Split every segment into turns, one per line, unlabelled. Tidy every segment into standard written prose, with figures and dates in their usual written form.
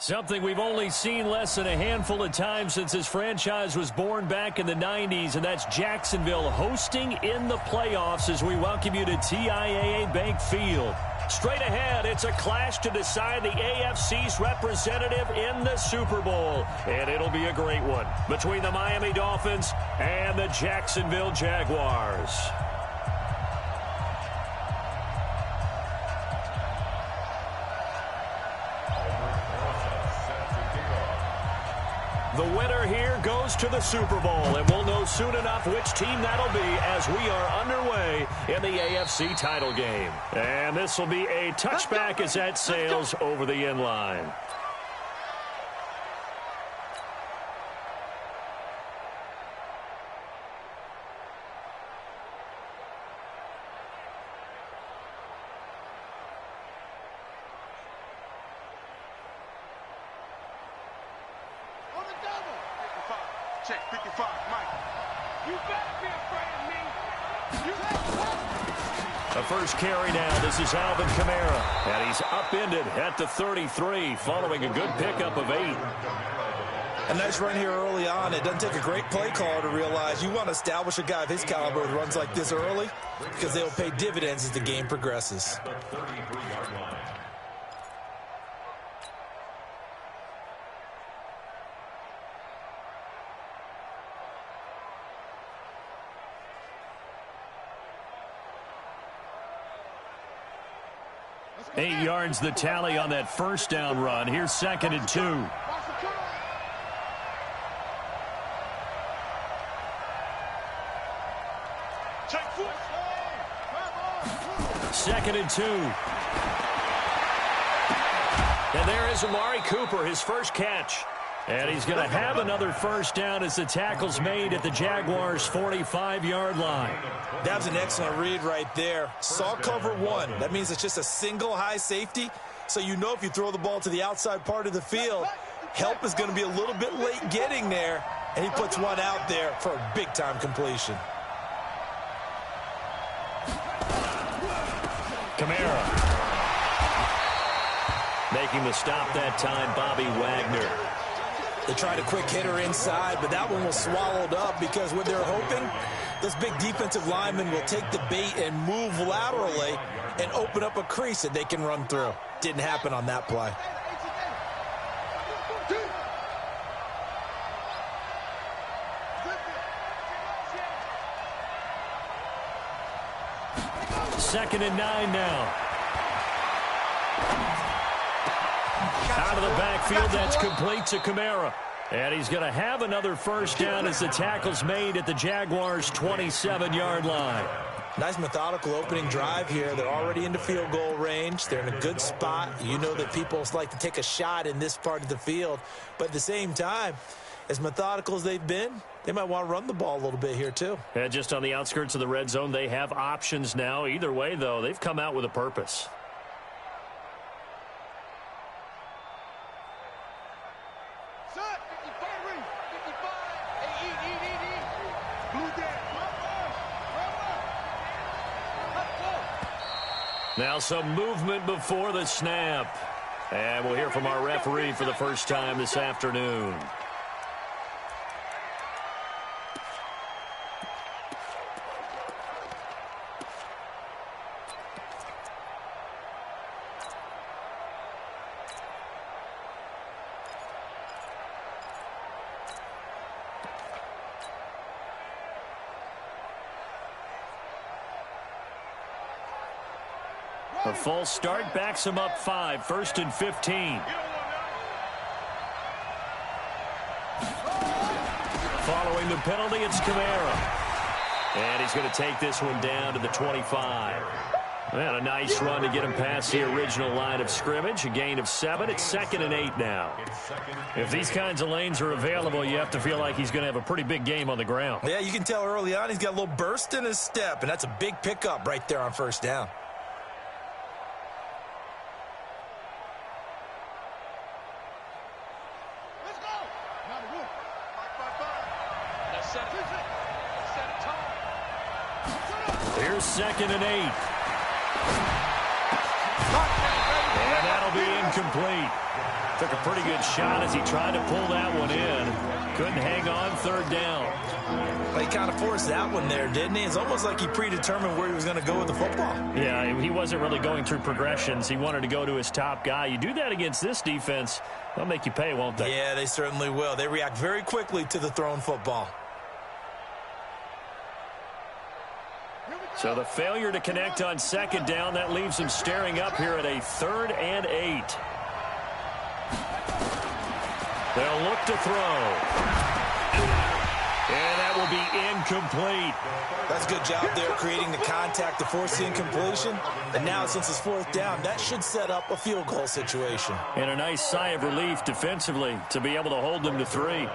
Something we've only seen less than a handful of times since this franchise was born back in the 90s, and that's Jacksonville hosting in the playoffs as we welcome you to TIAA Bank Field. Straight ahead, it's a clash to decide the AFC's representative in the Super Bowl, and it'll be a great one between the Miami Dolphins and the Jacksonville Jaguars. The winner here goes to the Super Bowl, and we'll know soon enough which team that'll be as we are underway in the AFC title game. And this will be a touchback as that sails over the end line.
Check 55, Mike. You better be afraid of me.
The first carry now. This is Alvin Kamara. And he's upended at the 33 following a good pickup of 8.
A nice run here early on. It doesn't take a great play caller to realize you want to establish a guy of his caliber with runs like this early because they'll pay dividends as the game progresses.
Eight yards the tally on that first down run. Here's 2nd and 2. 2nd and 2. And there is Amari Cooper, his first catch. And he's going to have another first down as the tackle's made at the Jaguars' 45-yard line.
That was an excellent read right there. Saw cover 1. That means it's just a single high safety. So you know if you throw the ball to the outside part of the field, help is going to be a little bit late getting there. And he puts one out there for a big-time completion.
Kamara. Making the stop that time, Bobby Wagner.
They tried a quick hitter inside, but that one was swallowed up because what they're hoping, this big defensive lineman will take the bait and move laterally and open up a crease that they can run through. Didn't happen on that play.
Second and 9 now. Out of the backfield, that's complete to Kamara. And he's going to have another first down as the tackle's made at the Jaguars' 27-yard line.
Nice methodical opening drive here. They're already into field goal range. They're in a good spot. You know that people like to take a shot in this part of the field. But at the same time, as methodical as they've been, they might want to run the ball a little bit here too.
And just on the outskirts of the red zone, they have options now. Either way, though, they've come out with a purpose. Now some movement before the snap. And we'll hear from our referee for the first time this afternoon. A false start backs him up 5, 1st and 15. Following the penalty, it's Kamara. And he's going to take this one down to the 25. And a nice run to get him past the original line of scrimmage. A gain of 7. It's 2nd and 8 now. If these kinds of lanes are available, you have to feel like he's going to have a pretty big game on the ground.
Yeah, you can tell early on he's got a little burst in his step, and that's a big pickup right there on first down. Here's
2nd and 8. And that'll be incomplete. Took a pretty good shot as he tried to pull that one in. Couldn't hang on, third down.
Well, he kind of forced that one there, didn't he? It's almost like he predetermined where he was going to go with the football.
Yeah, he wasn't really going through progressions. He wanted to go to his top guy. You do that against this defense, they'll make you pay, won't they?
Yeah, they certainly will. They react very quickly to the thrown football.
So the failure to connect on second down, that leaves him staring up here at a 3rd and 8. They'll look to throw. And that will be incomplete.
That's a good job there creating the contact to force the incompletion. And now since it's 4th down, that should set up a field goal situation.
And a nice sigh of relief defensively to be able to hold them to 3.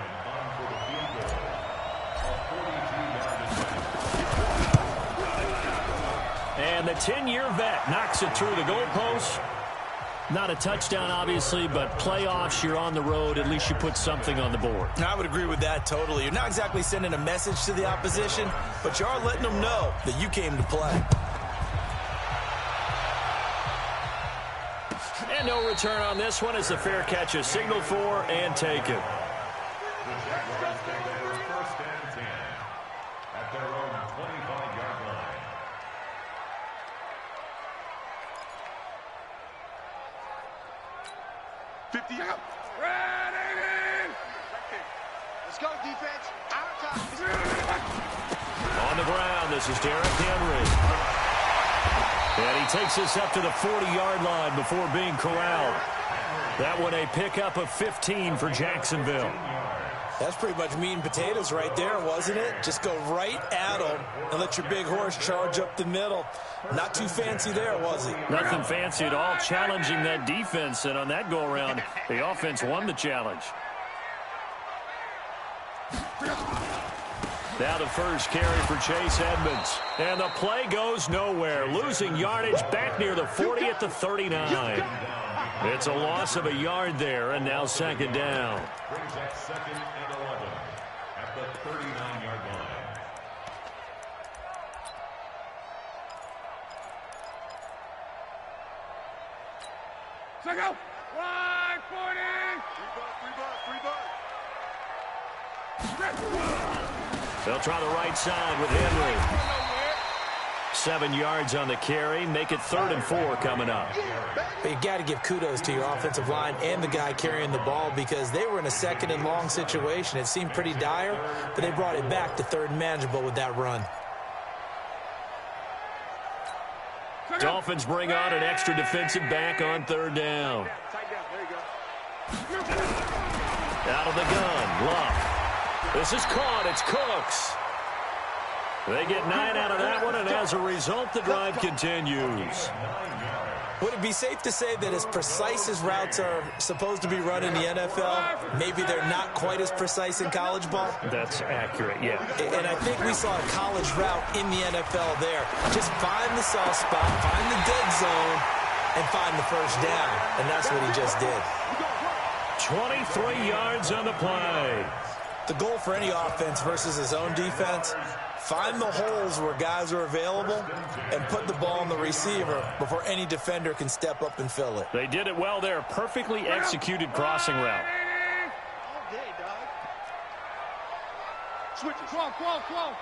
And the 10-year vet knocks it through the goalpost. Not a touchdown, obviously, but playoffs, you're on the road. At least you put something on the board.
I would agree with that totally. You're not exactly sending a message to the opposition, but you are letting them know that you came to play.
And no return on this one as the fair catch is signaled for and taken.
First and 10 at their own 25-yard line.
Let's go, defense.
On the ground, this is Derrick Henry. And he takes us up to the 40-yard line before being corralled. That one a pickup of 15 for Jacksonville.
That's pretty much meat and potatoes right there, wasn't it? Just go right at them and let your big horse charge up the middle. Not too fancy there, was he?
Nothing fancy at all, challenging that defense. And on that go-around, the offense won the challenge. Now the first carry for Chase Edmonds. And the play goes nowhere. Losing yardage back near the 40 at the 39. It's a loss of a yard there, and now second down.
Brings up 2nd and 11 at the 39-yard line.
Let's go. 140. Free ball.
They'll try the right side with Henry. 7 yards on the carry. Make it 3rd and 4 coming up.
But you got to give kudos to your offensive line and the guy carrying the ball because they were in a 2nd and long situation. It seemed pretty dire, but they brought it back to 3rd and manageable with that run.
Dolphins bring on an extra defensive back on 3rd down. Out of the gun, Luck. This is caught. It's Cooks. They get 9 out of that one, and as a result, the drive continues.
Would it be safe to say that as precise as routes are supposed to be run in the NFL, maybe they're not quite as precise in college ball?
That's accurate, yeah.
And I think we saw a college route in the NFL there. Just find the soft spot, find the dead zone, and find the first down. And that's what he just did.
23 yards on the play.
The goal for any offense versus his own defense, find the holes where guys are available and put the ball on the receiver before any defender can step up and fill it.
They did it well there. Perfectly executed crossing route.
All day, dog. Switch it. Come on.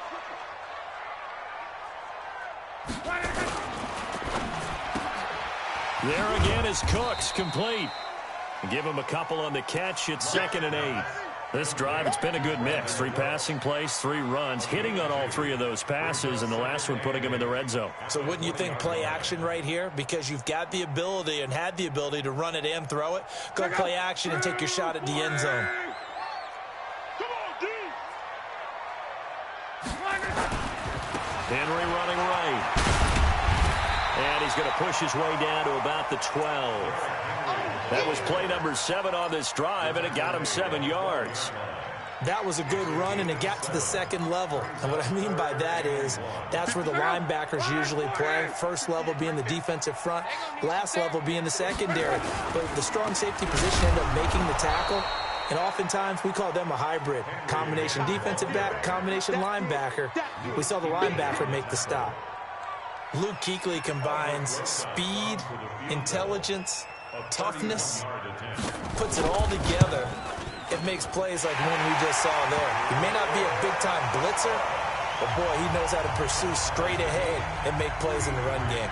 There again is Cooks, complete. Give him a couple on the catch. It's 2nd and 8. This drive, it's been a good mix. 3 passing plays, 3 runs, hitting on all 3 of those passes, and the last one putting him in the red zone.
So wouldn't you think play action right here? Because you've got the ability and had the ability to run it and throw it. Go play action and take your shot at the end zone.
Henry running right. And he's going to push his way down to about the 12. That was play number 7 on this drive, and it got him 7 yards.
That was a good run, and it got to the 2nd level. And what I mean by that is that's where the linebackers usually play. First level being the defensive front, last level being the secondary. But the strong safety position ended up making the tackle, and oftentimes we call them a hybrid. Combination defensive back, combination linebacker. We saw the linebacker make the stop. Luke Kuechly combines speed, intelligence, toughness, puts it all together. It makes plays like one we just saw there. He may not be a big-time blitzer, but, boy, he knows how to pursue straight ahead and make plays in the run game.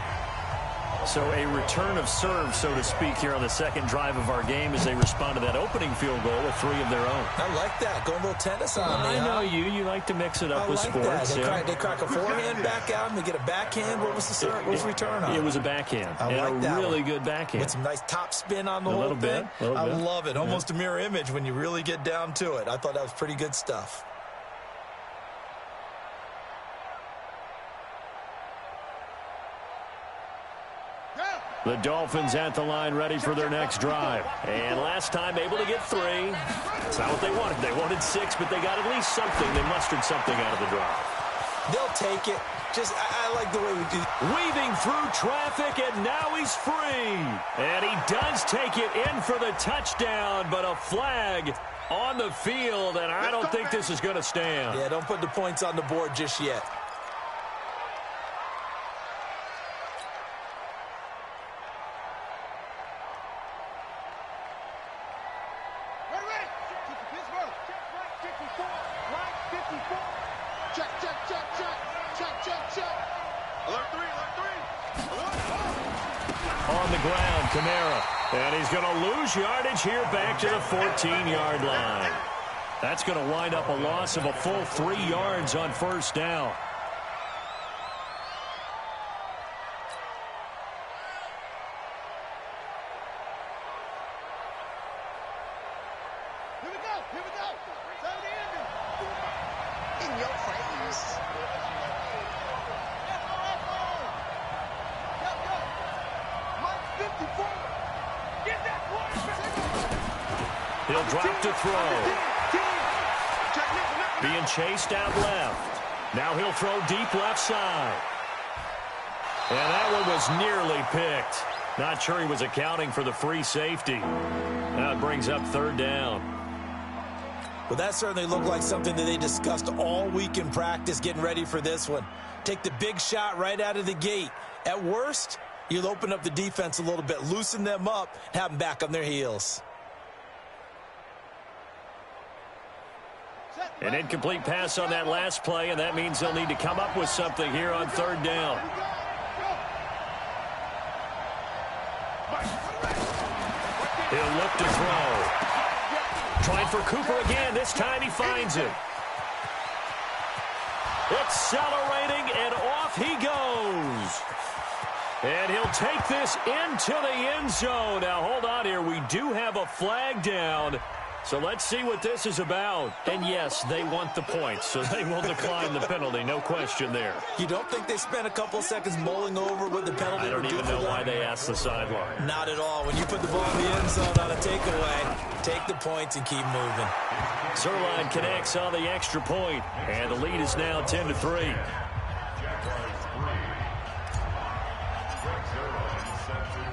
So a return of serve, so to speak, here on the second drive of our game as they respond to that opening field goal with 3 of their own.
I like that. Going a little tennis on me,
I know you like to mix it up with sports.
They crack a forehand back out and they get a backhand. What was the serve? What was the return on?
It was a backhand.
I like that
really good backhand.
With some nice top spin on the whole thing. I love it. Almost a mirror image when you really get down to it. I thought that was pretty good stuff.
The Dolphins at the line ready for their next drive. And last time able to get 3. It's not what they wanted. They wanted 6, but they got at least something. They mustered something out of the drive.
They'll take it. I like the way we do.
Weaving through traffic, and now he's free. And he does take it in for the touchdown, but a flag on the field, and I don't think this is going to stand.
Yeah, don't put the points on the board just yet.
On the ground, Kamara. And he's going to lose yardage here back to the 14-yard line. That's going to wind up a loss of a full 3 yards on first down.
Here we go. Third in. In your face.
He'll drop to throw. Being chased out left. Now he'll throw deep left side. And that one was nearly picked. Not sure he was accounting for the free safety. Now it brings up third down.
Well, that certainly looked like something that they discussed all week in practice getting ready for this one. Take the big shot right out of the gate. At worst, you'll open up the defense a little bit, loosen them up, and have them back on their heels.
An incomplete pass on that last play, and that means they'll need to come up with something here on third down. He'll look to throw. Trying for Cooper again. This time he finds him. Accelerating, and off he goes. And he'll take this into the end zone. Now, hold on here. We do have a flag down. So let's see what this is about. And yes, they want the points, so they will decline the penalty. No question there.
You don't think they spent a couple of seconds mulling over what the penalty
I don't
would do
even
for
know
them?
why they asked the sideline.
Not at all. When you put the ball in the end zone on a takeaway, take the points and keep moving.
Zerline connects on the extra point, and the lead is now 10-3.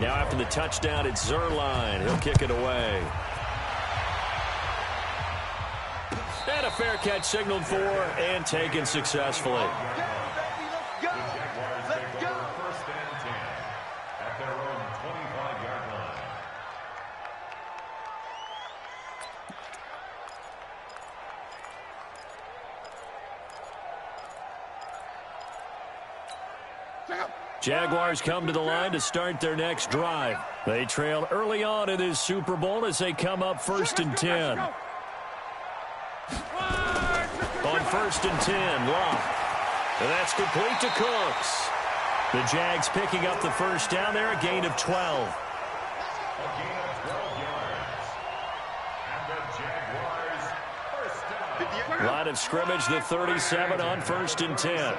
Now after the touchdown, it's Zerline. He'll kick it away. And a fair catch signaled for and taken successfully. Jaguars come to the line to start their next drive. They trail early on in this Super Bowl as they come up 1st and 10. On 1st and 10, Locke. And that's complete to Cooks. The Jags picking up the first down there, a gain of 12. Line of scrimmage, the 37 on 1st and 10.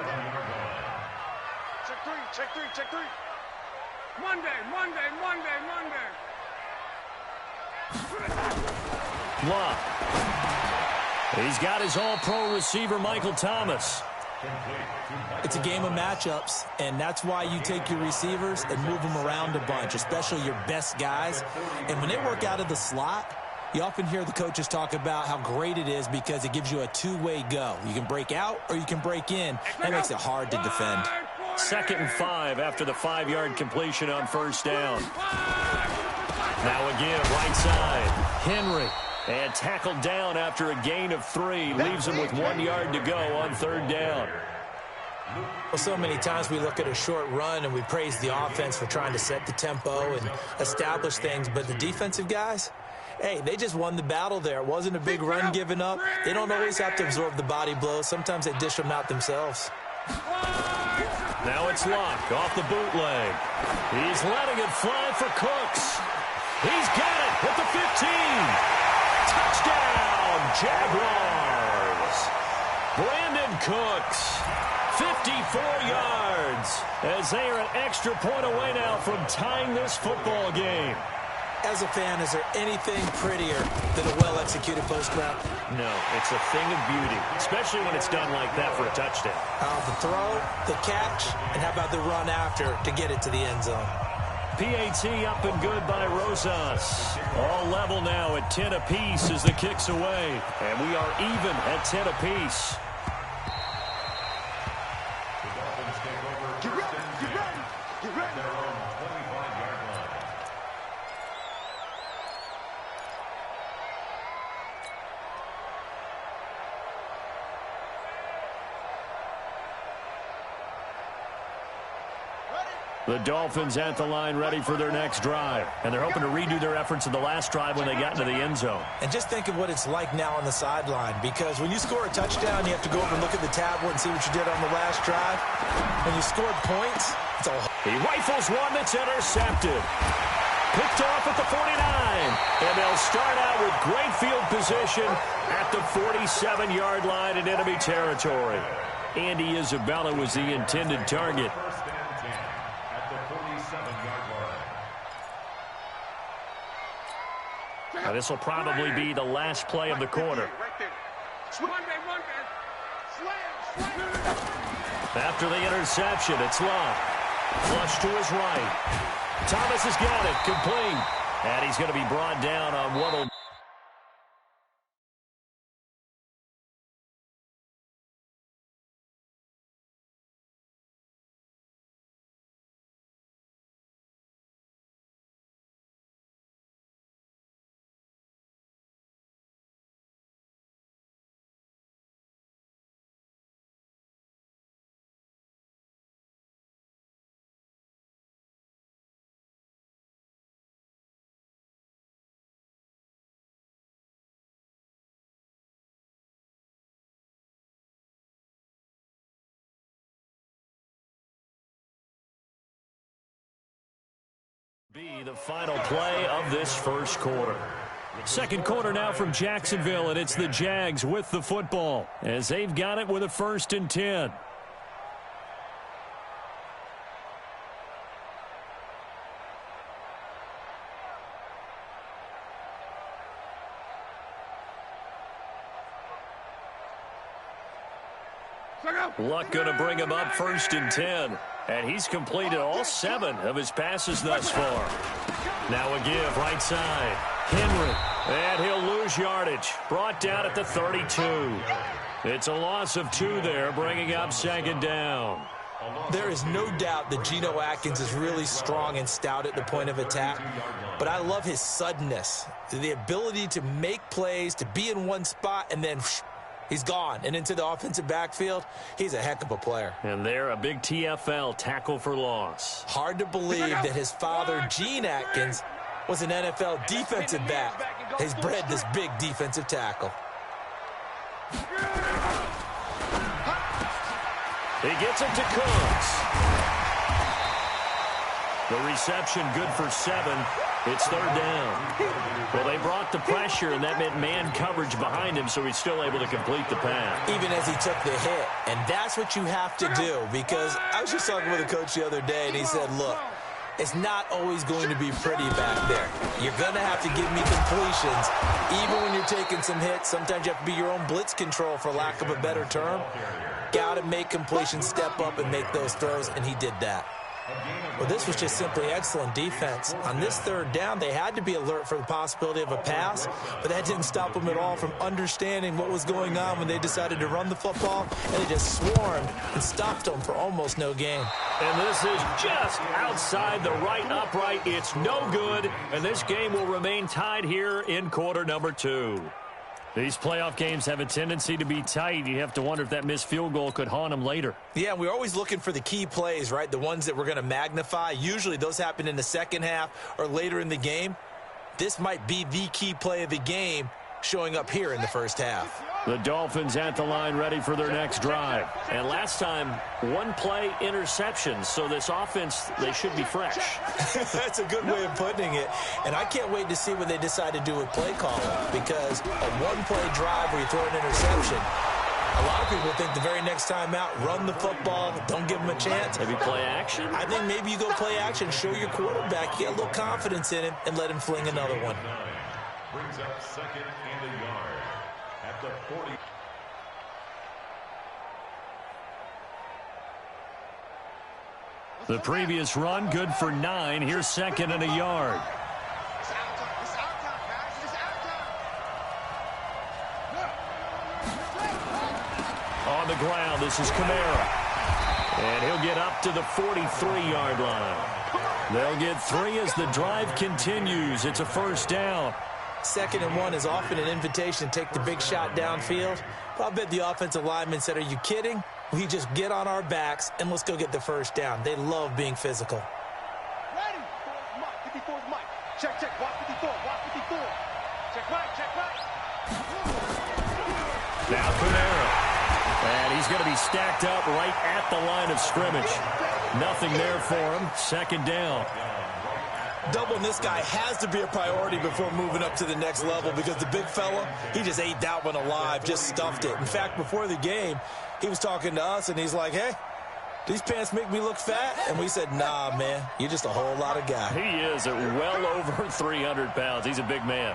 Check three. Monday.
Locke. He's got his all-pro receiver, Michael Thomas.
It's a game of matchups, and that's why you take your receivers and move them around a bunch, especially your best guys. And when they work out of the slot, you often hear the coaches talk about how great it is because it gives you a two-way go. You can break out or you can break in. That makes it hard to defend.
2nd and 5 after the 5-yard completion on first down. Now again, right side. Henry. And tackled down after a gain of 3. Leaves him with 1 yard to go on 3rd down.
Well, so many times we look at a short run and we praise the offense for trying to set the tempo and establish things. But the defensive guys, hey, they just won the battle there. It wasn't a big run given up. They don't always have to absorb the body blows. Sometimes they dish them out themselves.
Now it's Luck off the bootleg. He's letting it fly for Cooks. He's got it at the 15. Touchdown, Jaguars. Brandon Cooks, 54 yards, as they are an extra point away now from tying this football game.
As a fan, is there anything prettier than a well-executed post route?
No, it's a thing of beauty, especially when it's done like that for a touchdown.
The throw, the catch, and how about the run after to get it to the end zone?
PAT up and good by Rosas. All level now at 10 apiece as the kick's away. And we are even at 10 apiece.
Get ready, get ready, get ready.
Their own 25-yard line.
The Dolphins at the line ready for their next drive. And they're hoping to redo their efforts in the last drive when they got into the end zone.
And just think of what it's like now on the sideline, because when you score a touchdown, you have to go over and look at the tablet and see what you did on the last drive. When you scored points, it's all...
He rifles one that's intercepted. Picked off at the 49. And they'll start out with great field position at the 47-yard line in enemy territory. Andy Isabella was the intended target.
First and 10 at the 47-yard line.
Now, this will probably be the last play of the quarter.
Right there. Run, man, run, man. Slam, slam.
After the interception, it's Luck. Flush to his right. Thomas has got it, complete. And he's going to be brought down on what will... be the final play of this first quarter. Second quarter now from Jacksonville, and it's the Jags with the football as they've got it with a 1st and 10. Luck going to bring him up 1st and 10. And he's completed all 7 of his passes thus far. Now a give right side. Henry. And he'll lose yardage. Brought down at the 32. It's a loss of 2 there, bringing up 2nd down.
There is no doubt that Geno Atkins is really strong and stout at the point of attack. But I love his suddenness. The ability to make plays, to be in one spot, and then... he's gone and into the offensive backfield. He's a heck of a player.
And there, a big TFL, tackle for loss.
Hard to believe that his father, Gene Atkins, was an NFL defensive back. He's bred this big defensive tackle.
He gets it to Cooks. The reception good for 7. It's 3rd down. Well, they brought the pressure, and that meant man coverage behind him, so he's still able to complete the pass.
Even as he took the hit. And that's what you have to do, because I was just talking with a coach the other day, and he said, look, it's not always going to be pretty back there. You're going to have to give me completions. Even when you're taking some hits, sometimes you have to be your own blitz control, for lack of a better term. Got to make completions, step up, and make those throws, and he did that. Well, this was just simply excellent defense. On this third down, they had to be alert for the possibility of a pass, but that didn't stop them at all from understanding what was going on when they decided to run the football, and they just swarmed and stopped them for almost no gain.
And this is just outside the right upright. It's no good, and this game will remain tied here in quarter number 2. These playoff games have a tendency to be tight. You have to wonder if that missed field goal could haunt them later.
Yeah, we're always looking for the key plays, right? The ones that we're going to magnify. Usually those happen in the second half or later in the game. This might be the key play of the game showing up here in the first half.
The Dolphins at the line ready for their next drive. And last time, one play interception. So this offense, they should be fresh.
That's a good way of putting it. And I can't wait to see what they decide to do with play calling, because a one-play drive where you throw an interception, a lot of people think the very next time out, run the football, don't give them a chance.
Maybe play action?
I think maybe you go play action, show your quarterback, get a little confidence in him, and let him fling another one.
Brings up second and a yard at the 40.
The previous run, good for 9. Here's second and a yard. On the ground, this is Kamara. And he'll get up to the 43-yard line. They'll get 3 as the drive continues. It's a first down.
2nd and 1 is often an invitation to take the big shot downfield. But I bet the offensive lineman said, are you kidding? We just get on our backs and let's go get the first down. They love being physical.
Ready? 54's Mike. Check, check. Watch 54. Watch 54. Check right, check right.
Now Kamara. And he's going to be stacked up right at the line of scrimmage. Nothing there for him. Second down.
Doubling this guy has to be a priority before moving up to the next level, because the big fella, he just ate that one alive, just stuffed it. In fact, before the game, he was talking to us, and he's like, hey, these pants make me look fat? And we said, nah, man, you're just a whole lot of guy.
He is at well over 300 pounds. He's a big man.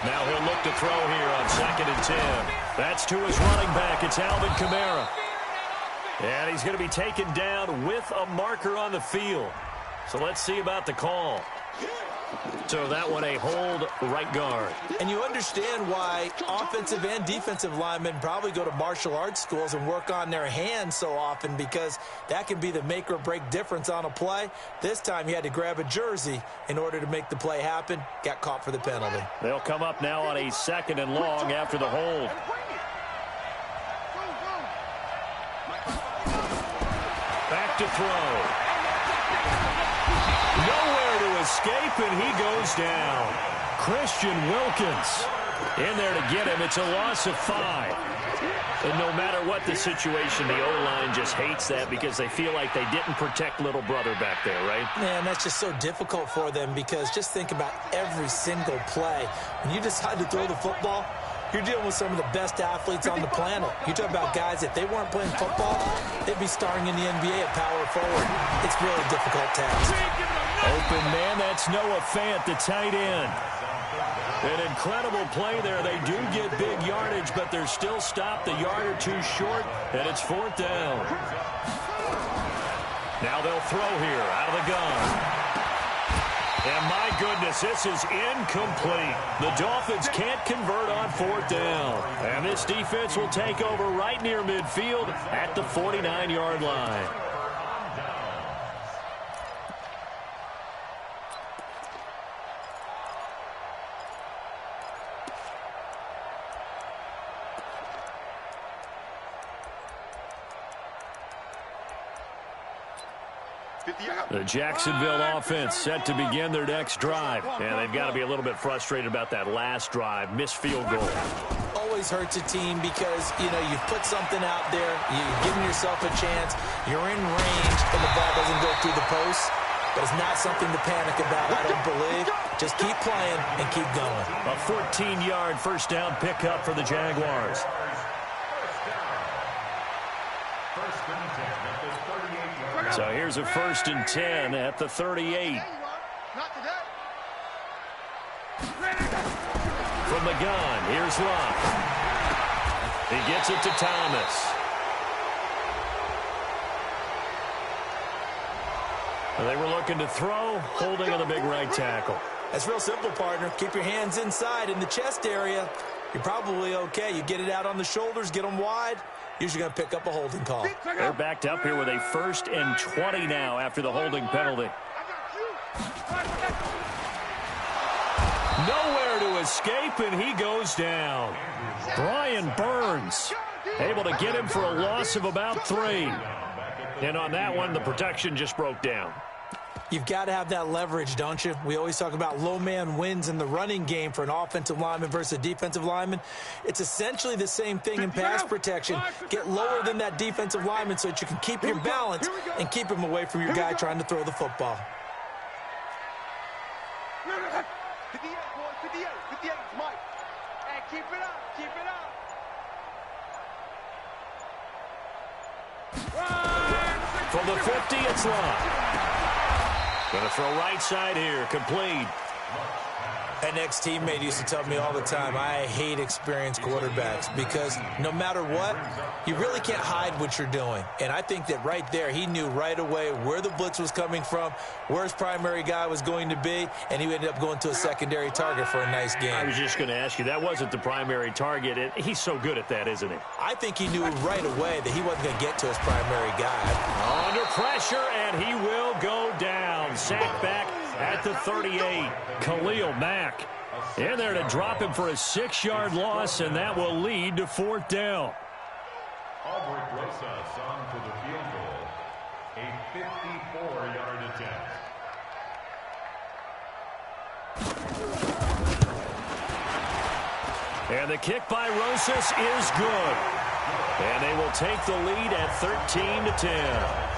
Now he'll look to throw here on 2nd and 10. That's to his running back. It's Alvin Kamara. And he's going to be taken down with a marker on the field. So let's see about the call. So that one a hold right guard.
And you understand why offensive and defensive linemen probably go to martial arts schools and work on their hands so often, because that can be the make or break difference on a play. This time he had to grab a jersey in order to make the play happen. Got caught for the penalty.
They'll come up now on a 2nd and long after the hold. Back to throw. Nowhere to escape, and he goes down. Christian Wilkins in there to get him. It's a loss of 5. And no matter what the situation, the O-line just hates that, because they feel like they didn't protect little brother back there, right?
Man, that's just so difficult for them, because just think about every single play. When you decide to throw the football, you're dealing with some of the best athletes on the planet. You talk about guys, if they weren't playing football, they'd be starring in the NBA at power forward. It's a really difficult task.
Open man, that's Noah Fant, the tight end. An incredible play there. They do get big yardage, but they're still stopped a yard or two short, and it's 4th down. Now they'll throw here out of the gun. And my goodness, this is incomplete. The Dolphins can't convert on 4th down. And this defense will take over right near midfield at the 49-yard line. The Jacksonville offense set to begin their next drive. And they've got to be a little bit frustrated about that last drive. Missed field goal.
Always hurts a team because, you know, you've put something out there. You're giving yourself a chance. You're in range, and the ball doesn't go through the post. But it's not something to panic about, I don't believe. Just keep playing and keep going.
A 14-yard first down pickup for the Jaguars. So here's a 1st and 10 at the 38. From the gun, here's Love. He gets it to Thomas. They were looking to throw, holding on the big right tackle.
That's real simple, partner. Keep your hands inside in the chest area. You're probably okay. You get it out on the shoulders, get them wide. Usually going to pick up a holding call.
They're backed up here with a 1st and 20 now after the holding penalty. Nowhere to escape, and he goes down. Brian Burns able to get him for a loss of about 3. And on that one, the protection just broke down.
You've got to have that leverage, don't you? We always talk about low man wins in the running game for an offensive lineman versus a defensive lineman. It's essentially the same thing in pass protection. Get lower than that defensive lineman so that you can keep your balance and keep him away from your guy trying to throw the football.
58, boys, 58, 58, Mike. Hey, keep it up, keep it up.
From the 50, it's Love. Going to throw right side here, complete.
An ex-teammate used to tell me all the time, I hate experienced quarterbacks because no matter what, you really can't hide what you're doing. And I think that right there, he knew right away where the blitz was coming from, where his primary guy was going to be, and he ended up going to a secondary target for a nice game.
I was just going to ask you, that wasn't the primary target. He's so good at that, isn't he?
I think he knew right away that he wasn't going to get to his primary guy.
Under pressure, and he will go down. Sack back at the 38. Khalil Mack in there to drop him for a 6-yard loss, and that will lead to 4th down.
Albert Rosas on for the field goal. A 54-yard attempt.
And the kick by Rosas is good. And they will take the lead at 13-10.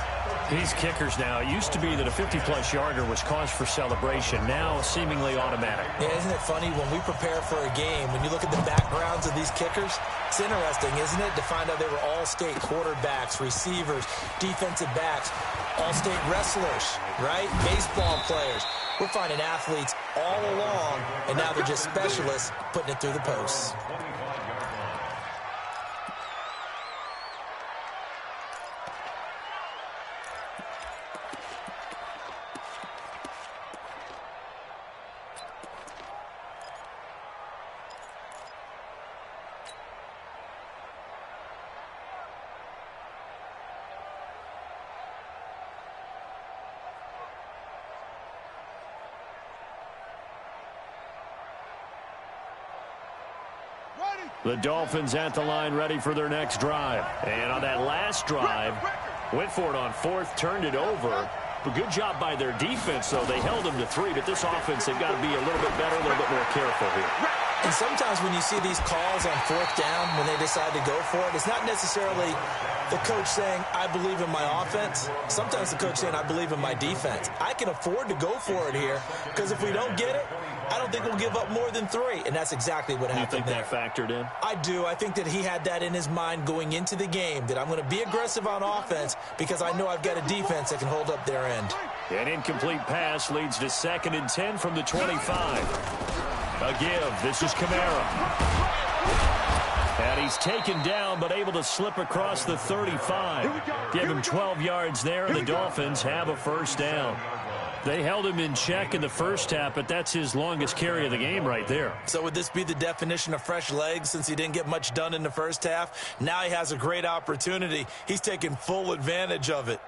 These kickers now, it used to be that a 50-plus yarder was cause for celebration. Now seemingly automatic.
Yeah, isn't it funny when we prepare for a game, when you look at the backgrounds of these kickers, it's interesting, isn't it, to find out they were all-state quarterbacks, receivers, defensive backs, all-state wrestlers, right? Baseball players. We're finding athletes all along, and now they're just specialists putting it through the posts.
The Dolphins at the line ready for their next drive. And on that last drive, went for it on 4th, turned it over. But good job by their defense, though. They held them to 3, but this offense, they've got to be a little bit better, a little bit more careful here.
And sometimes when you see these calls on 4th down, when they decide to go for it, it's not necessarily the coach saying, I believe in my offense. Sometimes the coach saying, I believe in my defense. I can afford to go for it here because if we don't get it, I don't think we'll give up more than 3. And that's exactly what happened there.
You think that factored in?
I do. I think that he had that in his mind going into the game, that I'm going to be aggressive on offense because I know I've got a defense that can hold up their end.
An incomplete pass leads to 2nd and 10 from the 25. A give. This is Kamara. And he's taken down but able to slip across the 35. Give him 12 yards there, and the Dolphins have a 1st down. They held him in check in the first half, but that's his longest carry of the game right there.
So would this be the definition of fresh legs since he didn't get much done in the first half? Now he has a great opportunity. He's taking full advantage of it.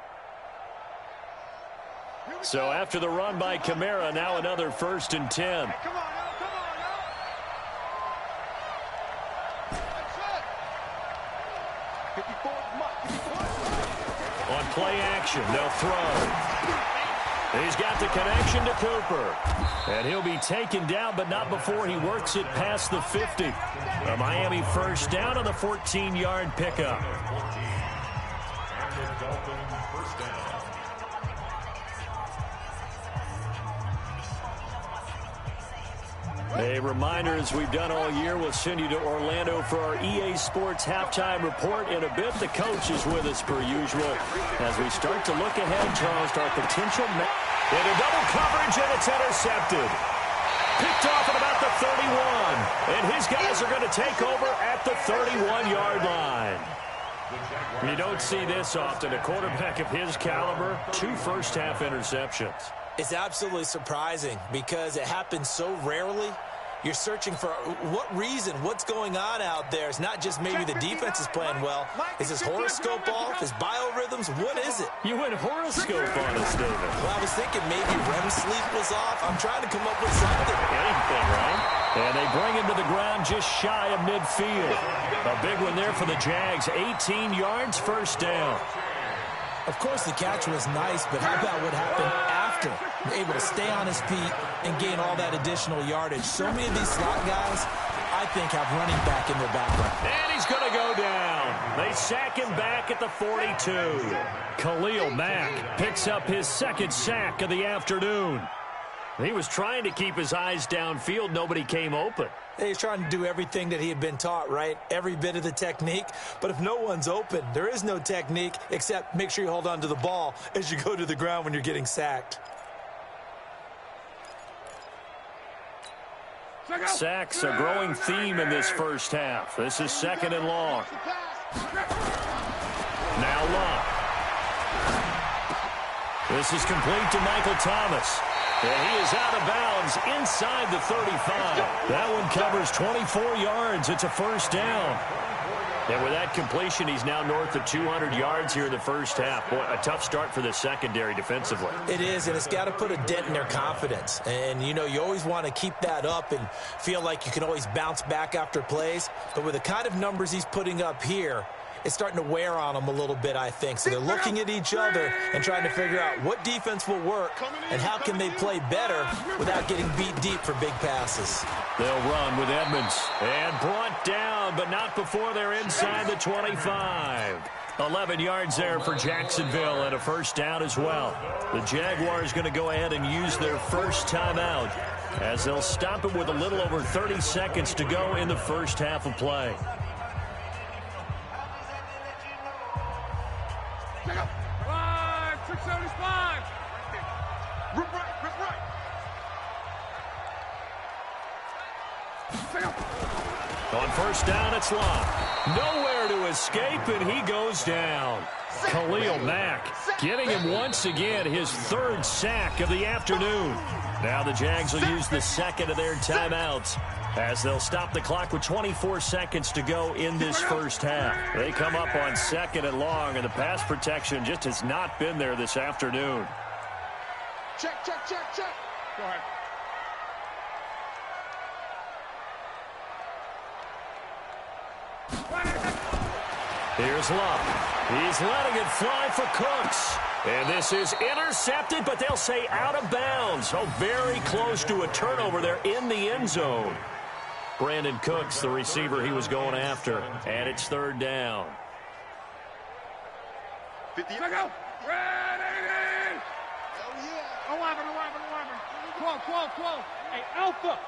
So after the run by Kamara, now another 1st and 10.
Hey, come on now, come on now. That's it. 54, Mike, 54.
On play action, they'll throw. He's got the connection to Cooper. And he'll be taken down, but not before he works it past the 50. A Miami 1st down on the 14-yard pickup.
And the Dolphins 1st down.
A reminder, as we've done all year, we'll send you to Orlando for our EA Sports halftime report in a bit. The coach is with us per usual as we start to look ahead, Charles, to our potential into double coverage, and it's intercepted. picked off at about the 31. And his guys are going to take over at the 31-yard line. You don't see this often. A quarterback of his caliber, 2 first-half interceptions.
It's absolutely surprising because it happens so rarely. You're searching for what reason, what's going on out there. It's not just maybe the defense is playing well. Is his horoscope off? His biorhythms? What is it?
You went horoscope on us, David.
Well, I was thinking maybe REM sleep was off. I'm trying to come up with something.
Anything, right? And they bring him to the ground just shy of midfield. A big one there for the Jags. 18 yards, first down.
Of course, the catch was nice, but how about what happened after? Able to stay on his feet and gain all that additional yardage. So many of these slot guys, I think, have running back in their background.
And he's going to go down. They sack him back at the 42. Khalil Mack picks up his second sack of the afternoon. He was trying to keep his eyes downfield. Nobody came open.
He's trying to do everything that he had been taught, right? Every bit of the technique. But if no one's open, there is no technique except make sure you hold on to the ball as you go to the ground when you're getting sacked.
Sacks, a growing theme in this first half. This is second and long. Now Love. This is complete to Michael Thomas. And he is out of bounds inside the 35. That one covers 24 yards. It's a first down. And with that completion, he's now north of 200 yards here in the first half. Boy, a tough start for the secondary defensively.
It is, and it's got to put a dent in their confidence. And, you know, you always want to keep that up and feel like you can always bounce back after plays. But with the kind of numbers he's putting up here, it's starting to wear on them a little bit, I think. So they're looking at each other and trying to figure out what defense will work and how can they play better without getting beat deep for big passes.
They'll run with Edmonds. And brought down, but not before they're inside the 25. 11 yards there for Jacksonville and a first down as well. The Jaguars going to go ahead and use their first timeout as they'll stop it with a little over 30 seconds to go in the first half of play.
Check up. 675. Rip right, rip right. Check up.
On first down, it's Love. Nowhere to escape, and he goes down. Khalil Mack getting him once again, his third sack of the afternoon. Now the Jags will use the second of their timeouts as they'll stop the clock with 24 seconds to go in this first half. They come up on second and long, and the pass protection just has not been there this afternoon.
Check, check, check, check. Go ahead.
Here's Love. He's letting it fly for Cooks. And this is intercepted, but they'll say out of bounds. Oh, very close to a turnover there in the end zone. Brandon Cooks, the receiver he was going after. And it's third down.
50. Check out. Ready. Oh, yeah. 11. 12. Hey, Alpha.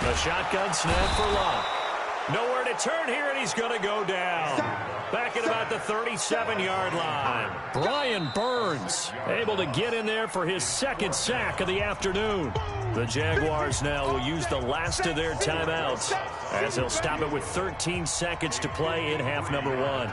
The shotgun snap for Love. Nowhere to turn here, and he's going to go down. Back at about the 37-yard line. Brian Burns able to get in there for his second sack of the afternoon. The Jaguars now will use the last of their timeouts as they'll stop it with 13 seconds to play in half number one.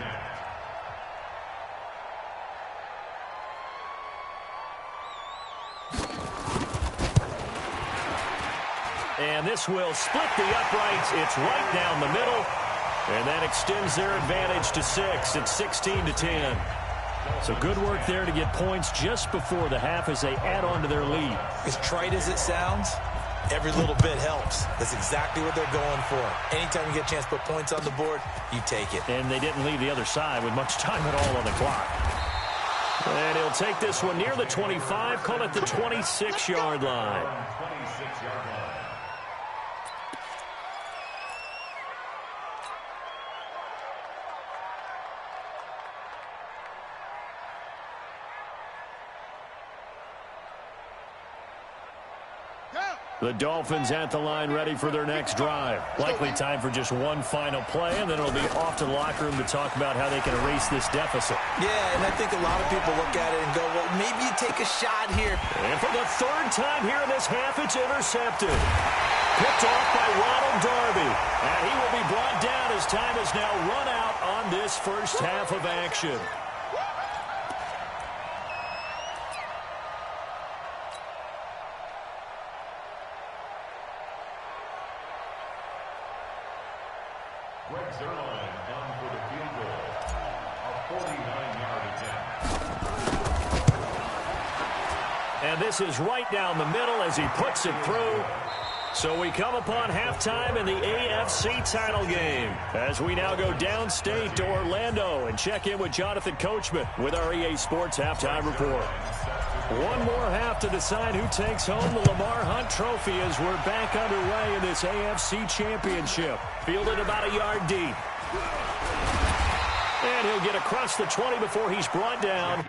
And this will split the uprights. It's right down the middle. And that extends their advantage to 6. It's 16-10. So good work there to get points just before the half as they add on to their lead.
As trite as it sounds, every little bit helps. That's exactly what they're going for. Anytime you get a chance to put points on the board, you take it.
And they didn't leave the other side with much time at all on the clock. And he'll take this one near the 25, call it the 26-yard line.
26-yard line.
The Dolphins at the line ready for their next drive. Likely time for just one final play, and then it'll be off to the locker room to talk about how they can erase this deficit.
Yeah, and I think a lot of people look at it and go, well, maybe you take a shot here.
And for the third time here in this half, it's intercepted. Picked off by Ronald Darby. And he will be brought down as time is now run out on this first half of action. And this is right down the middle as he puts it through. So we come upon halftime in the AFC title game as we now go downstate to Orlando and check in with Jonathan Coachman with our EA Sports Halftime Report. One more half to decide who takes home the Lamar Hunt Trophy as we're back underway in this AFC Championship. Fielded about a yard deep. And he'll get across the 20 before he's brought down.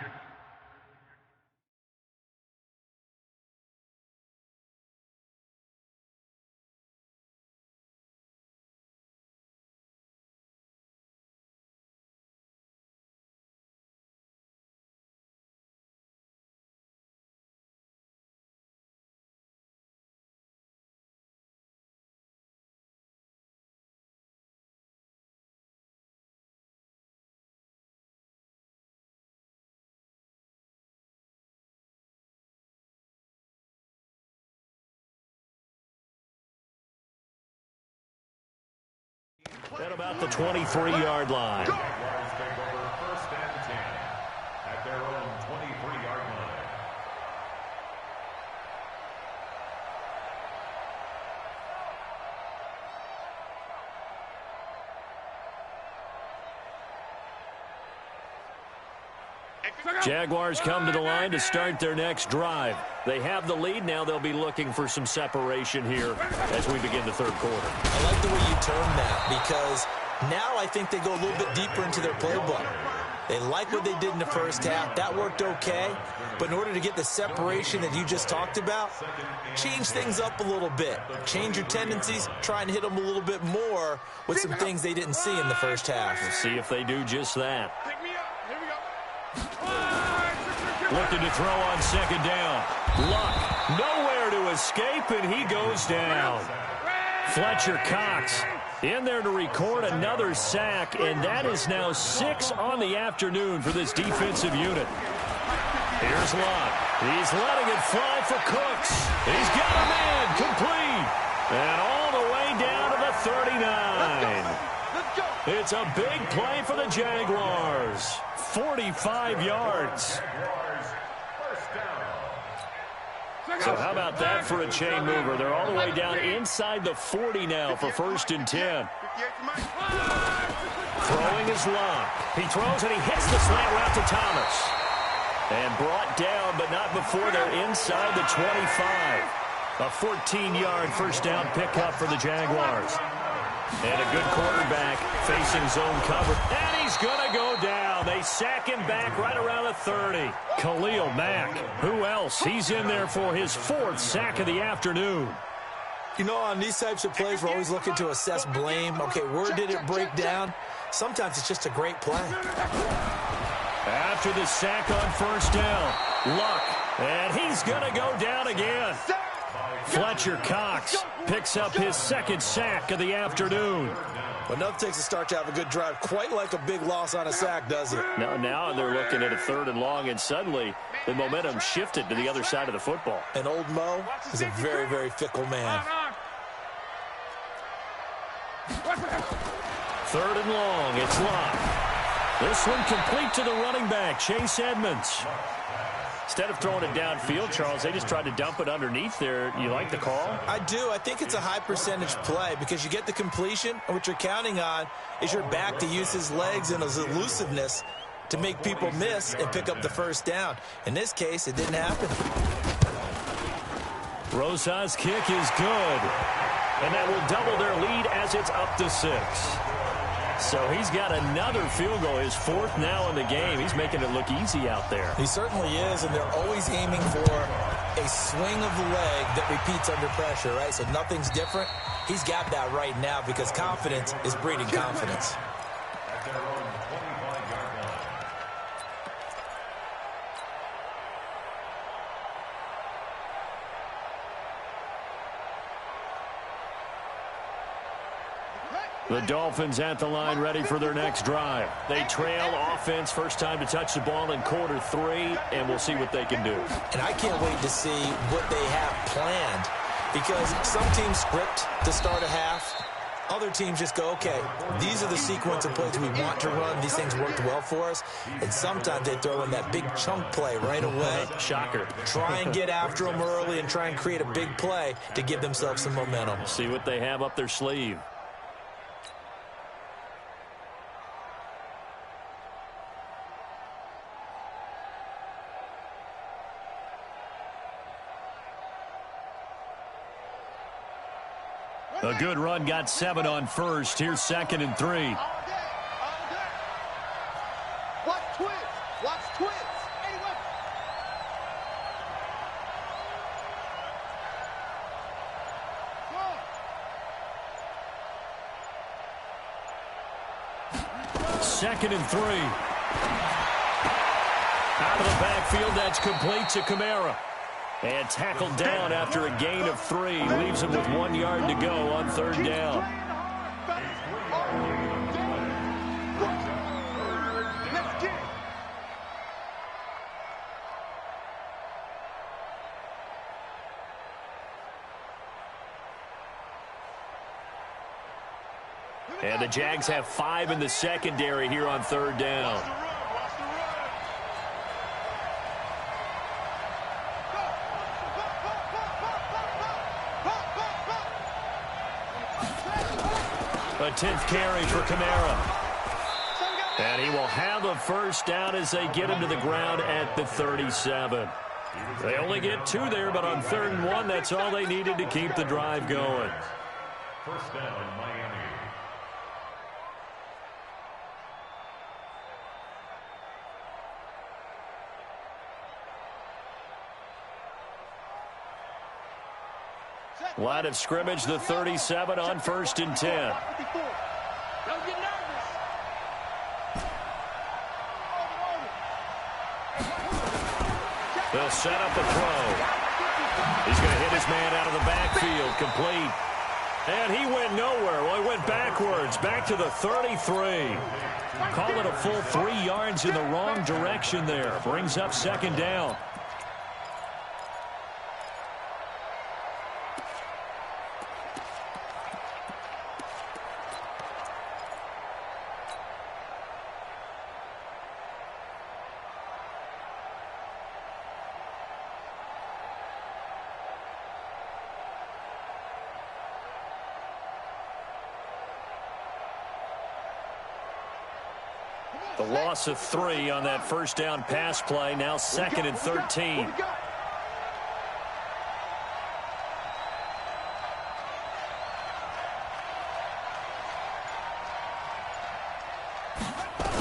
At about the 23-yard line.
Jaguars take over first and 10 at their own 23-yard line.
Jaguars come to the line to start their next drive. They have the lead. Now they'll be looking for some separation here as we begin the third quarter.
I like the way you term that because now I think they go a little bit deeper into their playbook. They like what they did in the first half. That worked okay. But in order to get the separation that you just talked about, change things up a little bit. Change your tendencies. Try and hit them a little bit more with some things they didn't see in the first half.
We'll see if they do just that.
Pick me up. Here we go.
Looking to throw on second down. Luck, nowhere to escape, and he goes down. Fletcher Cox in there to record another sack, and that is now 6 on the afternoon for this defensive unit. Here's Luck. He's letting it fly for Cooks. He's got a man complete. And all the way down to the 39. It's a big play for the Jaguars. 45 yards. So how about that for a chain mover? They're all the way down inside the 40 now for first and 10. Throwing is Luck. He throws and he hits the slant route to Thomas. And brought down, but not before they're inside the 25. A 14-yard first down pickup for the Jaguars. And a good quarterback facing zone cover. And he's going to go down. They sack him back right around the 30. Khalil Mack. Who else? He's in there for his 4th sack of the afternoon.
You know, on these types of plays, we're always looking to assess blame. Okay, where did it break down? Sometimes it's just a great play.
After the sack on first down, Luck. And he's going to go down again. Fletcher Cox picks up his 2nd sack of the afternoon.
Well, nothing takes a start to have a good drive, quite like a big loss on a sack, does it?
Now they're looking at a 3rd and long, and suddenly the momentum shifted to the other side of the football.
And old Mo is a very, very fickle man.
3rd and long, it's Luck. This one complete to the running back, Chase Edmonds. Instead of throwing it downfield, Charles, they just tried to dump it underneath there. You like the call?
I do. I think it's a high percentage play because you get the completion, and what you're counting on is your back to use his legs and his elusiveness to make people miss and pick up the first down. In this case, it didn't happen.
Rosa's kick is good. And that will double their lead as it's up to 6. So he's got another field goal, his 4th now in the game. He's making it look easy out there.
He certainly is, and they're always aiming for a swing of the leg that repeats under pressure, right? So nothing's different. He's got that right now because confidence is breeding confidence.
At their own 25-yard line.
The Dolphins at the line ready for their next drive. They trail offense, first time to touch the ball in quarter 3, and we'll see what they can do.
And I can't wait to see what they have planned because some teams script to start a half. Other teams just go, okay, these are the sequence of plays we want to run. These things worked well for us. And sometimes they throw in that big chunk play right away.
Shocker.
Try and get after them early and try and create a big play to give themselves some momentum.
See what they have up their sleeve. A good run, got 7 on first. Here's 2nd and 3.
All day. Watch twins. Watch twins. Anyway.
Second and 3. Out of the backfield, that's complete to Kamara. And tackled down after a gain of 3. Leaves him with 1 yard to go on 3rd down.
Let's get it.
And the Jags have 5 in the secondary here on 3rd down. A 10th carry for Kamara. And he will have a first down as they get him to the ground at the 37. They only get 2 there, but on 3rd and 1, that's all they needed to keep the drive going.
First down, Miami.
Line of scrimmage, the 37 on 1st and 10.
Don't get nervous.
They'll set up a throw. He's going to hit his man out of the backfield, complete. And he went nowhere. Well, he went backwards, back to the 33. Call it a full 3 yards in the wrong direction there. Brings up 2nd down. The loss of 3 on that first down pass play. Now 2nd and 13.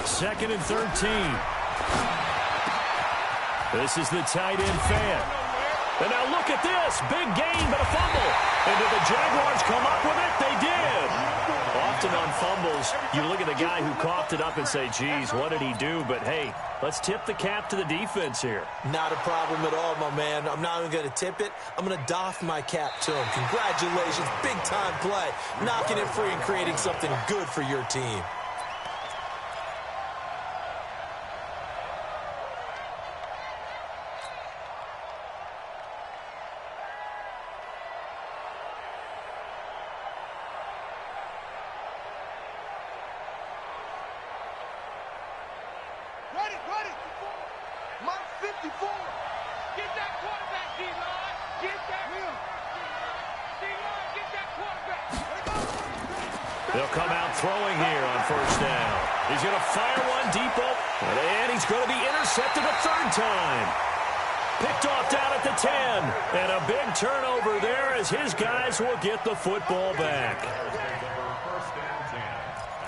Second and 13. This is the tight end fan. And now look at this. Big gain, but a fumble. And did the Jaguars come up with it? They did. Often on fumbles, you look at the guy who coughed it up and say, geez, what did he do? But, hey, let's tip the cap to the defense here.
Not a problem at all, my man. I'm not even going to tip it. I'm going to doff my cap to him. Congratulations. Big-time play. Knocking it free and creating something good for your team.
Ready. Mark 54. Get that quarterback, D-line. Get that. D-line, get that quarterback.
They'll come out throwing here on first down. He's going to fire one deep up, and he's going to be intercepted a 3rd time. Picked off down at the 10. And a big turnover there as his guys will get the football back.
First and 10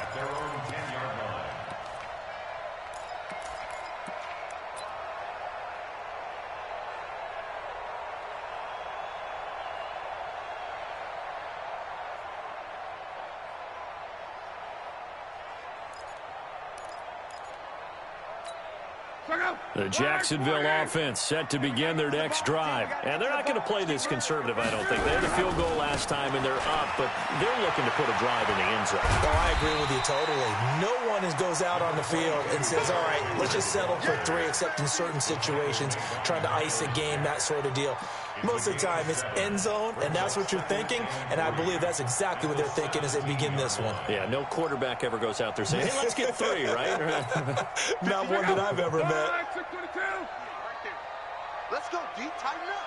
at their own 10-yard line.
The Jacksonville offense set to begin their next drive. And they're not going to play this conservative, I don't think. They had a field goal last time, and they're up, but they're looking to put a drive in the end zone.
Oh, I agree with you totally. No one goes out on the field and says, all right, let's just settle for 3, except in certain situations, trying to ice a game, that sort of deal. Most of the time, it's end zone, and that's what you're thinking, and I believe that's exactly what they're thinking as they begin this one.
Yeah, no quarterback ever goes out there saying, hey, let's get 3, right?
Not one that I've ever met.
Let's go, D. Tighten up.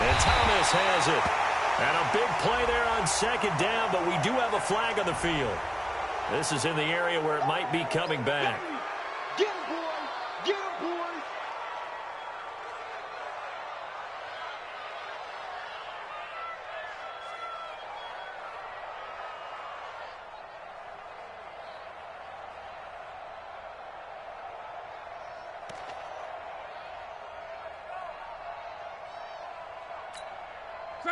And Thomas has it. And a big play there on second down, but we do have a flag on the field. This is in the area where it might be coming back.
Get him, boy. Get him, boy.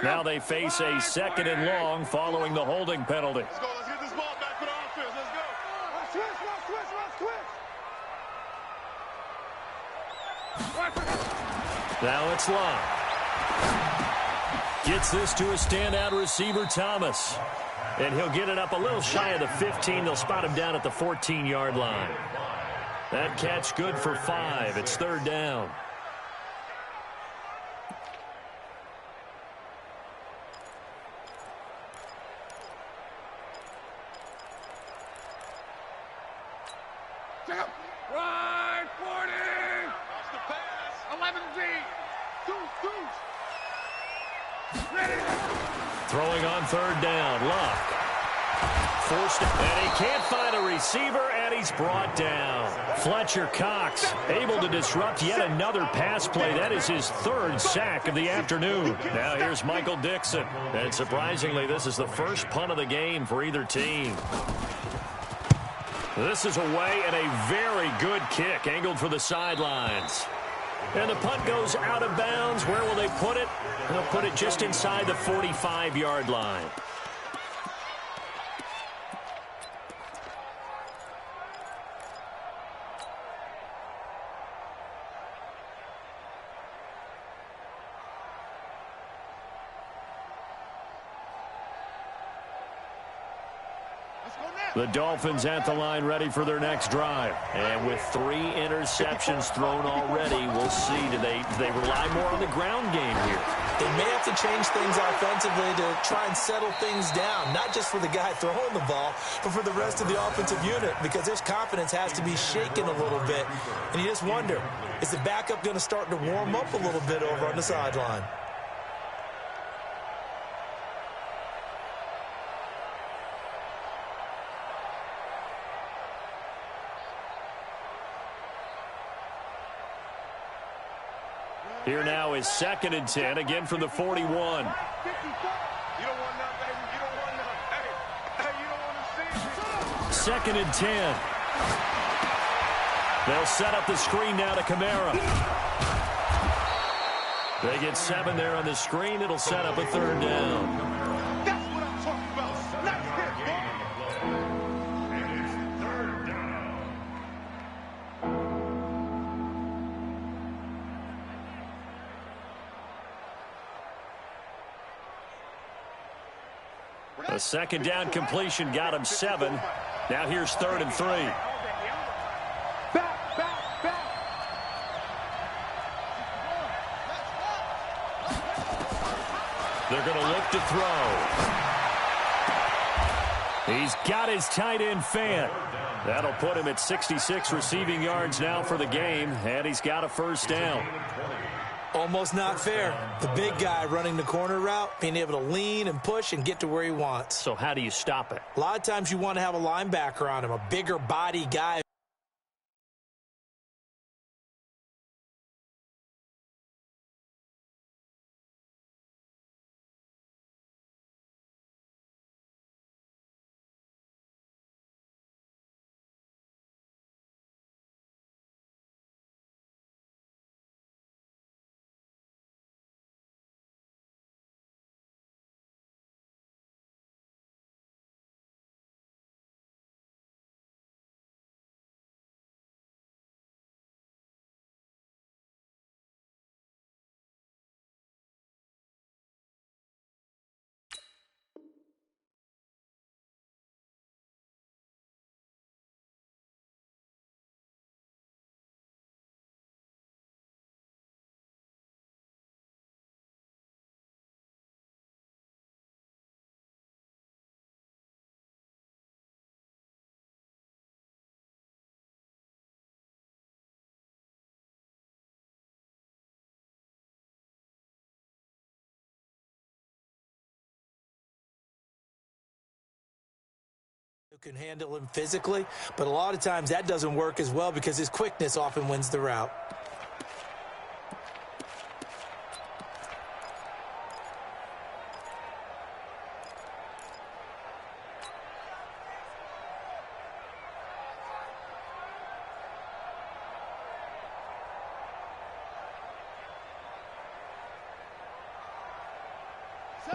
Now they face a second and long following the holding penalty.
Let's go. Let's get this ball back for the offense. Let's go. Switch.
Now it's Love. Gets this to a standout receiver, Thomas. And he'll get it up a little shy of the 15. They'll spot him down at the 14-yard line. That catch good for 5. It's third down.
Right, 40. That's the pass. 11 deep. Deuce. Ready.
Throwing on third down. Luck. Forced it, and he can't find a receiver, and he's brought down. Fletcher Cox able to disrupt yet another pass play. That is his 3rd sack of the afternoon. Now here's Michael Dixon. And surprisingly, this is the first punt of the game for either team. This is away, and a very good kick angled for the sidelines. And the punt goes out of bounds. Where will they put it? They'll put it just inside the 45-yard line. The Dolphins at the line ready for their next drive. And with 3 interceptions thrown already, we'll see. Do they rely more on the ground game here?
They may have to change things offensively to try and settle things down, not just for the guy throwing the ball, but for the rest of the offensive unit, because his confidence has to be shaken a little bit. And you just wonder, is the backup going to start to warm up a little bit over on the sideline?
Here now is 2nd and 10, again from the 41.
You don't want none, baby. You don't want none. Hey, you don't want to see it.
2nd and 10. They'll set up the screen now to Kamara. They get 7 there on the screen. It'll set up a 3rd down.
That's what I'm talking about. Nice hit, boy.
And it's 3rd down.
A 2nd down completion got him 7. Now here's 3rd and 3.
Back.
They're going to look to throw. He's got his tight end Fant. That'll put him at 66 receiving yards now for the game, and he's got a 1st down.
Almost not fair. The big guy running the corner route, being able to lean and push and get to where he wants.
So how do you stop it?
A lot of times you want to have a linebacker on him, a bigger body guy. Can handle him physically, but a lot of times that doesn't work as well because his quickness often wins the route.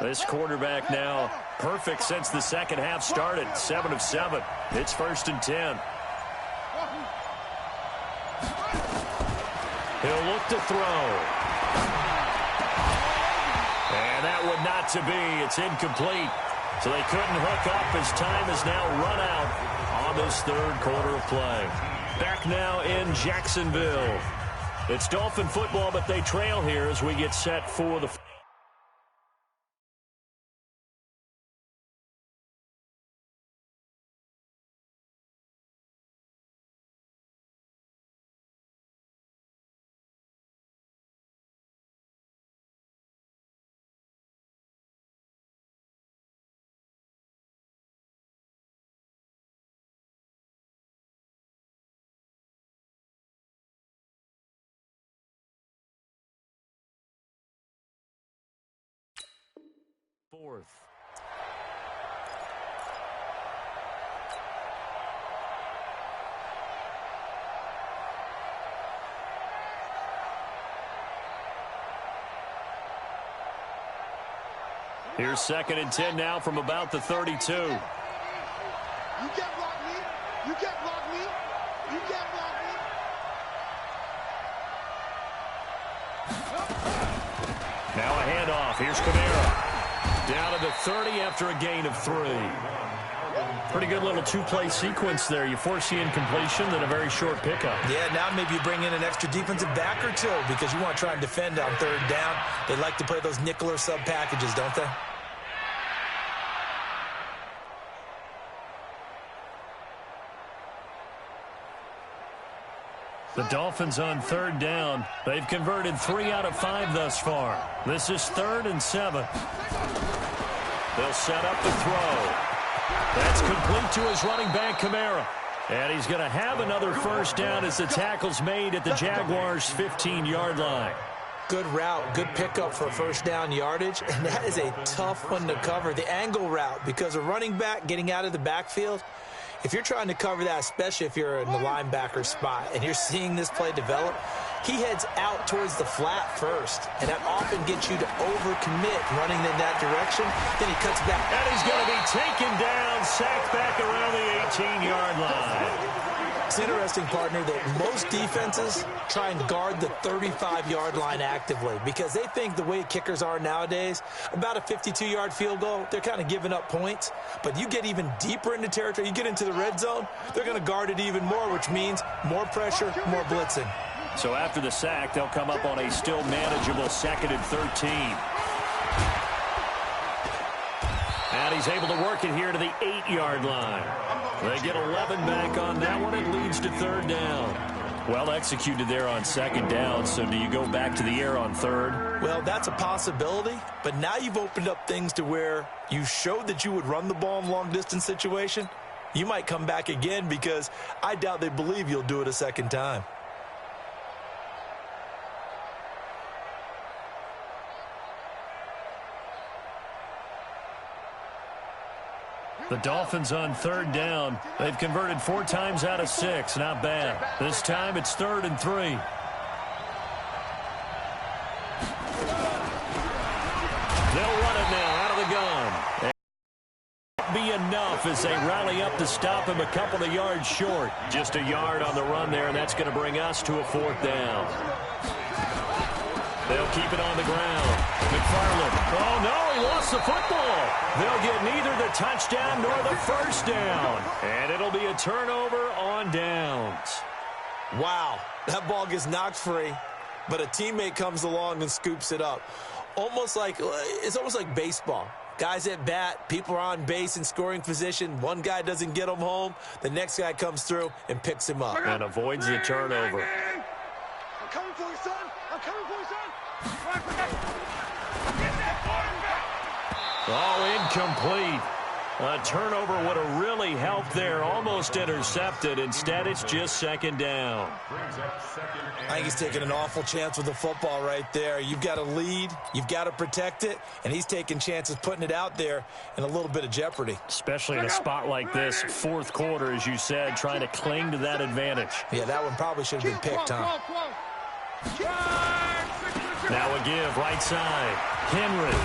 This quarterback now perfect since the second half started. 7 of 7. It's 1st and 10. He'll look to throw. And that would not to be. It's incomplete. So they couldn't hook up as time has now run out on this third quarter of play. Back now in Jacksonville. It's Dolphin football, but they trail here as we get set for the fourth. Here's 2nd and 10 now from about the 32.
You can't block me. You can't block me. You can't block me.
Now a handoff. Here's Kamara. Down to the 30 after a gain of 3. Pretty good little two-play sequence there. You force the incompletion, then a very short pickup.
Yeah, now maybe you bring in an extra defensive back or two because you want to try and defend on 3rd down. They like to play those nickel or sub packages, don't they?
The Dolphins on 3rd down. They've converted 3 out of 5 thus far. This is 3rd and 7. They'll set up the throw. That's complete to his running back, Kamara. And he's going to have another 1st down as the tackle's made at the Jaguars' 15-yard line.
Good route, good pickup for 1st down yardage, and that is a tough one to cover. The angle route, because a running back getting out of the backfield, if you're trying to cover that, especially if you're in the linebacker spot and you're seeing this play develop, he heads out towards the flat first, and that often gets you to overcommit running in that direction. Then he cuts back.
And he's going to be taken down, sacked back around the 18-yard line.
It's interesting, partner, that most defenses try and guard the 35-yard line actively because they think the way kickers are nowadays, about a 52-yard field goal, they're kind of giving up points. But you get even deeper into territory, you get into the red zone, they're going to guard it even more, which means more pressure, more blitzing.
So after the sack, they'll come up on a still manageable 2nd and 13. And he's able to work it here to the 8-yard line. They get 11 back on that one. It leads to 3rd down. Well executed there on 2nd down. So do you go back to the air on 3rd?
Well, that's a possibility. But now you've opened up things to where you showed that you would run the ball in long-distance situation. You might come back again because I doubt they believe you'll do it a 2nd time.
The Dolphins on 3rd down. They've converted 4 times out of 6. Not bad. This time it's 3rd and 3. They'll run it now out of the gun. And be enough as they rally up to stop him a couple of yards short. Just a yard on the run there, and that's going to bring us to a 4th down. They'll keep it on the ground. McFarland. Oh, no, he lost the football. They'll get neither the touchdown nor the 1st down. And it'll be a turnover on downs.
Wow, that ball gets knocked free, but a teammate comes along and scoops it up. It's almost like baseball. Guys at bat, people are on base in scoring position. One guy doesn't get him home. The next guy comes through and picks him up.
And avoids the turnover.
I'm coming for you, son. I'm coming for you, son.
Oh, incomplete. A turnover would have really helped there. Almost intercepted. Instead, it's just second down.
I think he's taking an awful chance with the football right there. You've got to lead. You've got to protect it. And he's taking chances putting it out there in a little bit of jeopardy.
Especially in a spot like this, fourth quarter, as you said, trying to cling to that advantage.
Yeah, that one probably should have been picked, huh?
Now a give, right side. Henry.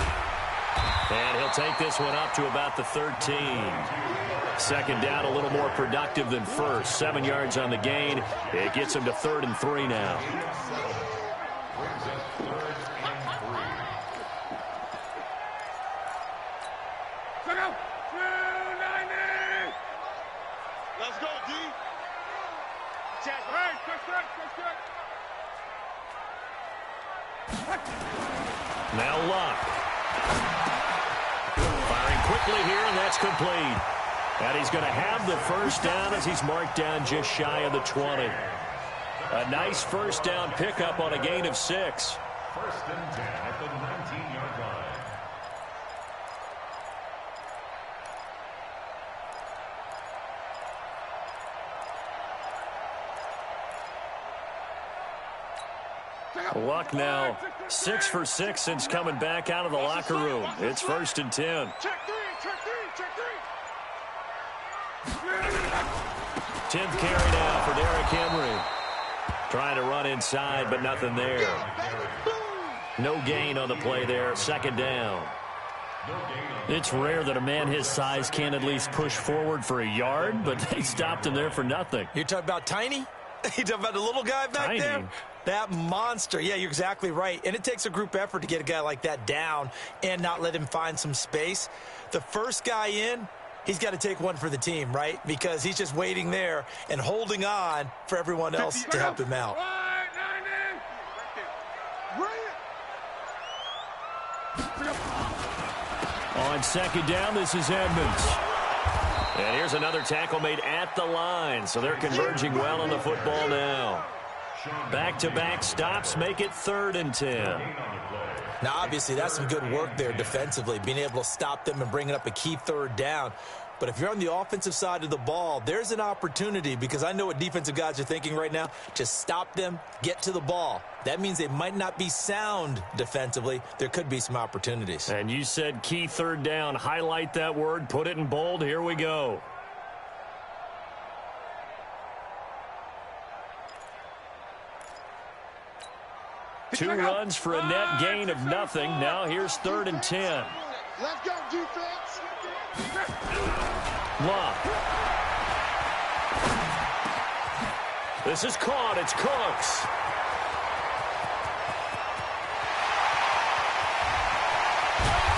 And he'll take this one up to about the 13. Second down, a little more productive than first. 7 yards on the gain. It gets him to 3rd and 3 now.
Let's go, D.
Now Luck. Firing quickly here, and that's complete. And he's going to have the first down as he's marked down just shy of the 20. A nice first down pickup on a gain of 6.
1st and 10 at the 19-yard line.
Luck now 6 for 6 since coming back out of the locker room. It's 1st and 10.
Check 3, check 3, check 3.
10th carry now for Derrick Henry. Trying to run inside, but nothing there. No gain on the play there. 2nd down. It's rare that a man his size can't at least push forward for a yard, but they stopped him there for nothing.
You're talking about Tiny? You talking about the little guy back
Tiny.
there? That monster. Yeah, you're exactly right. And it takes a group effort to get a guy like that down and not let him find some space. The first guy in, he's got to take one for the team, right? Because he's just waiting there and holding on for everyone else to help him out.
On 2nd down, this is Edmonds. And here's another tackle made at the line, so they're converging well on the football now. Back-to-back stops make it 3rd and 10.
Now, obviously, that's some good work there defensively, being able to stop them and bringing up a key 3rd down. But if you're on the offensive side of the ball, there's an opportunity, because I know what defensive guys are thinking right now. Just stop them, get to the ball. That means they might not be sound defensively. There could be some opportunities.
And you said key 3rd down. Highlight that word, put it in bold. Here we go. Two runs for a net gain of nothing. Now here's 3rd and 10.
Let's go, defense.
Luck. This is caught. It's Cooks.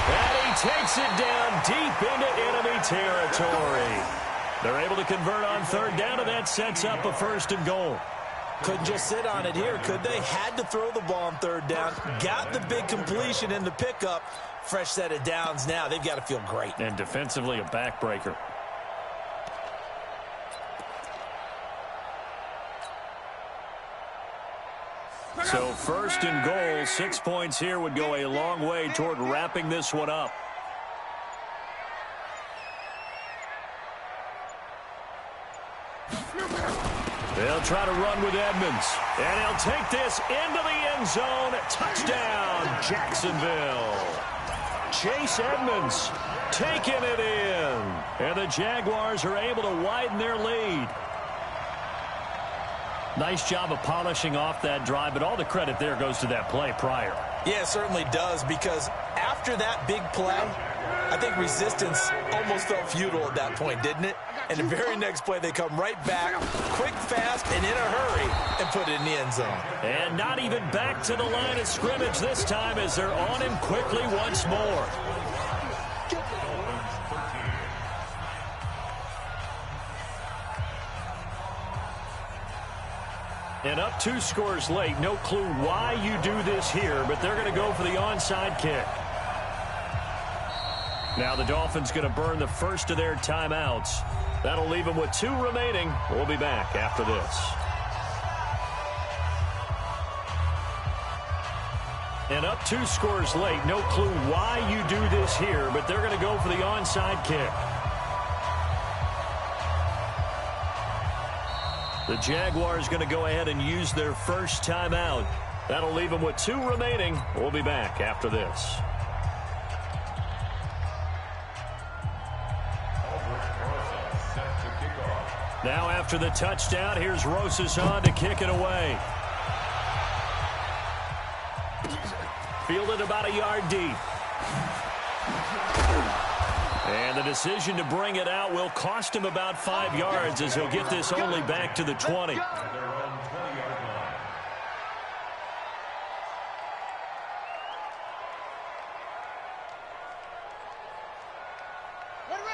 And he takes it down deep into enemy territory. They're able to convert on 3rd down, and that sets up a 1st and goal.
Couldn't just sit on it here, could they? Had to throw the ball on 3rd down. Got the big completion in the pickup. Fresh set of downs now. They've got to feel great.
And defensively, a backbreaker. So 1st and goal, 6 points here would go a long way toward wrapping this one up. They'll try to run with Edmonds. And he'll take this into the end zone. Touchdown, Jacksonville. Chase Edmonds taking it in. And the Jaguars are able to widen their lead. Nice job of polishing off that drive, but all the credit there goes to that play prior.
Yeah, it certainly does, because after that big play, I think resistance almost felt futile at that point, didn't it? And the very next play, they come right back, quick, fast, and in a hurry, and put it in the end zone.
And not even back to the line of scrimmage this time as they're on him quickly once more. And up 2 scores late. No clue why you do this here, but they're going to go for the onside kick. Now the Dolphins going to burn the first of their timeouts. That'll leave them with 2 remaining. We'll be back after this. And up 2 scores late. No clue why you do this here, but they're going to go for the onside kick. The Jaguars going to go ahead and use their first timeout. That'll leave them with 2 remaining. We'll be back after this. Now after the touchdown, here's Rosas on to kick it away. Fielded about a yard deep. And the decision to bring it out will cost him about 5 yards as he'll get this only back to the 20.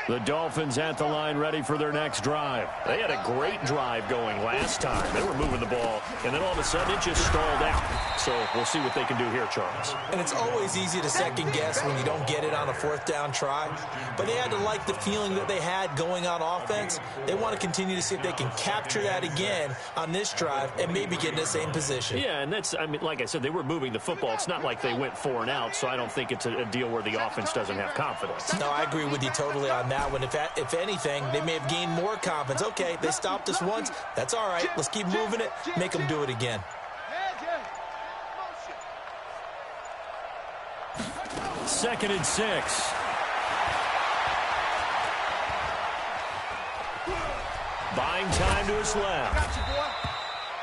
The Dolphins at the line ready for their next drive. They had a great drive going last time. They were moving the ball, and then all of a sudden it just stalled out. So we'll see what they can do here, Charles.
And it's always easy to second guess when you don't get it on a 4th down try. But they had to like the feeling that they had going on offense. They want to continue to see if they can capture that again on this drive and maybe get in the same position.
Yeah, and that's, I mean, like I said, they were moving the football. It's not like they went 4 and out, so I don't think it's a deal where the offense doesn't have confidence.
No, I agree with you totally on that one. If anything, they may have gained more confidence. Okay, they stopped us once. That's all right. Let's keep moving it. Make them do it again.
2nd and 6. Buying time to his left.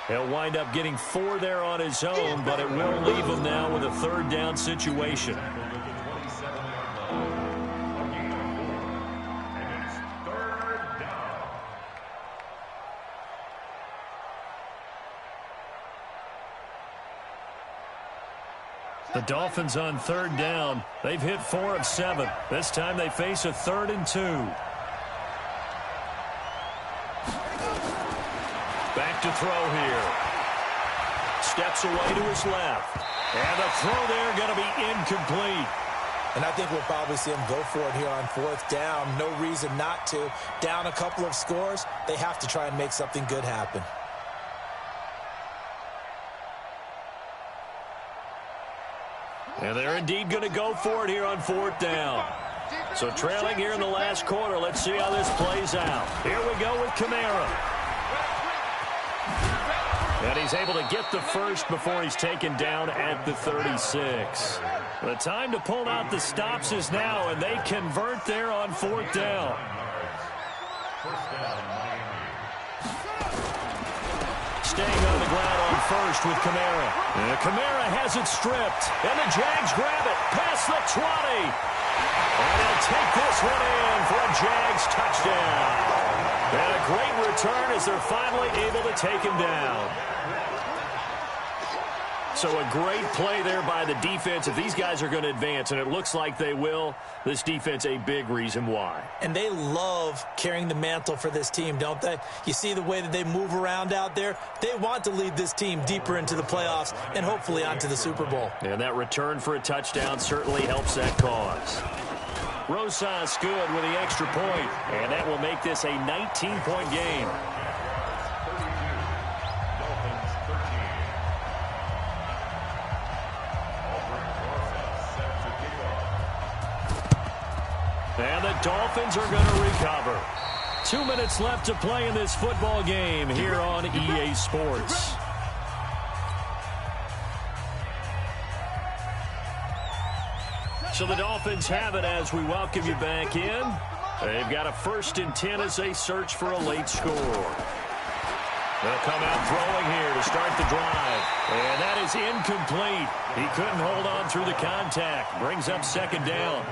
He'll wind up getting 4 there on his own, but it will leave him now with a 3rd down situation. The Dolphins on 3rd down. They've hit 4 of 7. This time they face a 3rd and 2. Back to throw here. Steps away to his left. And the throw there going to be incomplete.
And I think we'll probably see him go for it here on 4th down. No reason not to. Down a couple of scores, they have to try and make something good happen.
And they're indeed going to go for it here on 4th down. So trailing here in the last quarter. Let's see how this plays out. Here we go with Kamara. And he's able to get the first before he's taken down at the 36. The time to pull out the stops is now, and they convert there on 4th down. Staying on the ground on first with Kamara. And Kamara has it stripped. And the Jags grab it past the 20. And they'll take this one in for a Jags touchdown. And a great return as they're finally able to take him down. So a great play there by the defense. If these guys are going to advance, and it looks like they will, this defense a big reason why. And
they love carrying the mantle for this team, don't they? You see the way that they move around out there? They want to lead this team deeper into the playoffs and hopefully onto the Super Bowl.
And that return for a touchdown certainly helps that cause. Rosas good with the extra point, and that will make this a 19-point game. And the Dolphins are going to recover. 2 minutes left to play in this football game here on EA Sports. So the Dolphins have it as we welcome you back in. They've got a 1st and 10 as they search for a late score. They'll come out throwing here to start the drive. And that is incomplete. He couldn't hold on through the contact. Brings up 2nd down.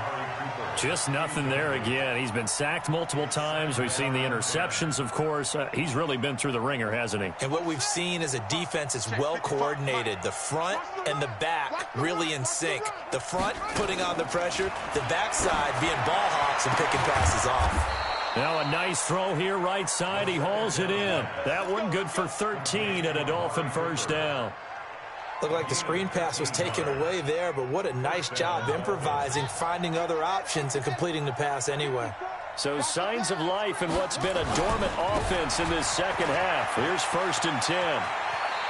Just nothing there again. He's been sacked multiple times. We've seen the interceptions, of course. He's really been through the ringer, hasn't he?
And what we've seen is a defense that's well coordinated. The front and the back really in sync. The front putting on the pressure. The backside being ball hawks and picking passes off.
Now a nice throw here right side. He hauls it in. That one good for 13 and a Dolphin 1st down.
Looked like the screen pass was taken away there, but what a nice job improvising, finding other options, and completing the pass anyway.
So signs of life in what's been a dormant offense in this 2nd half. Here's 1st and 10.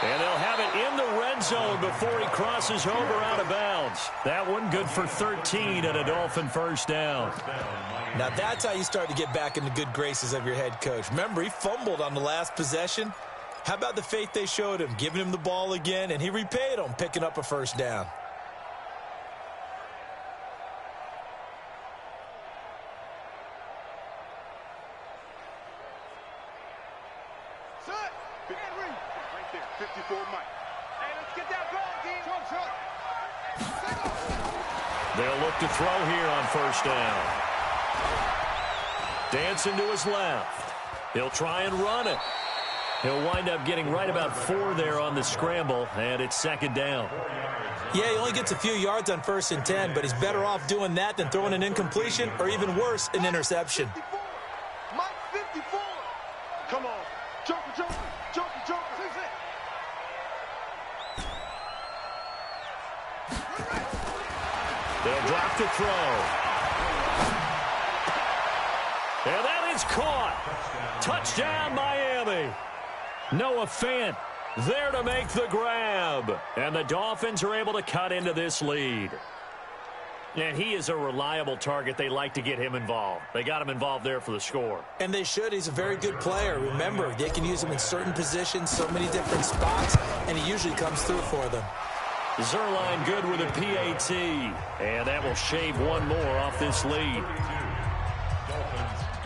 And they'll have it in the red zone before he crosses over out of bounds. That one good for 13 and a Dolphin 1st down.
Now that's how you start to get back in the good graces of your head coach. Remember, he fumbled on the last possession. How about the faith they showed him, giving him the ball again, and he repaid them, picking up a first down.
Set. Henry. Right there. 54 Mike. Hey, let's get that ball, team.
They'll look to throw here on first down. Dancing to his left. He'll try and run it. He'll wind up getting right about 4 there on the scramble, and it's second down.
Yeah, he only gets a few yards on 1st and 10, but he's better off doing that than throwing an incompletion or even worse, an interception.
54. Mike 54. Come on. Joker, Joker. Joker, Joker.
They'll drop to throw. And that is caught. Touchdown, Miami. Noah Fant there to make the grab. And the Dolphins are able to cut into this lead. And he is a reliable target. They like to get him involved. They got him involved there for the score.
And they should. He's a very good player. Remember, they can use him in certain positions, so many different spots, and he usually comes through for them.
Zerline good with a PAT. And that will shave one more off this lead.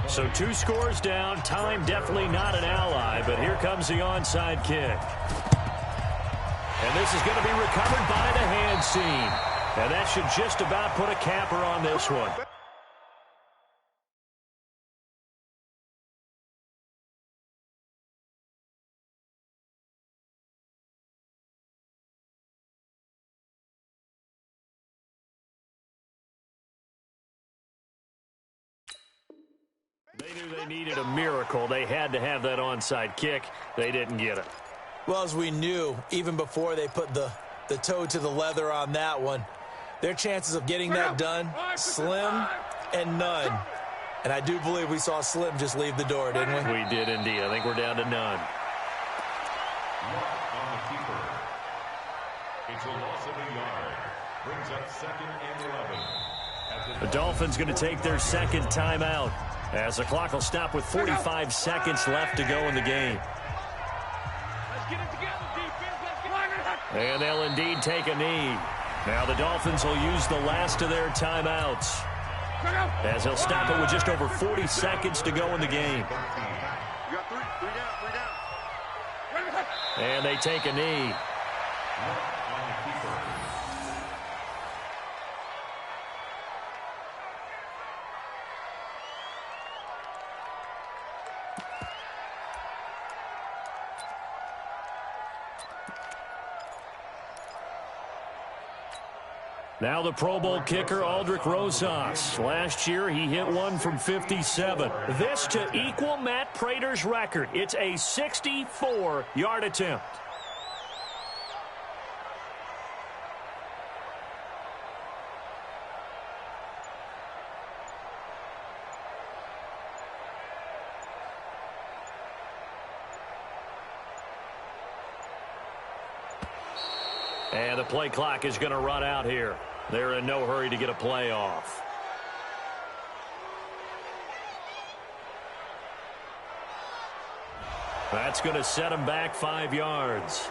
So 2 scores down. Time definitely not an ally, but here comes the onside kick. And this is going to be recovered by the hand scene. And that should just about put a capper on this one. They knew they needed a miracle. They had to have that onside kick. They didn't get it.
Well, as we knew, even before they put the toe to the leather on that one, their chances of getting that done, slim and none. And I do believe we saw Slim just leave the door, didn't we?
We did indeed. I think we're down to none.
On the keeper. It's a loss of a yard. Brings up 2nd and 11.
The Dolphins going to take their second timeout as the clock will stop with 45 seconds left to go in the game.
Let's get it together, defense. Let's get it.
And they'll indeed take a knee. Now the Dolphins will use the last of their timeouts as they'll stop it with just over 40 seconds to go in the game.
You got 3 down.
And they take a knee. Now the Pro Bowl kicker, Aldrick Rosas. Last year, he hit one from 57. This to equal Matt Prater's record. It's a 64-yard attempt. And the play clock is going to run out here. They're in no hurry to get a play off. That's going to set them back 5 yards.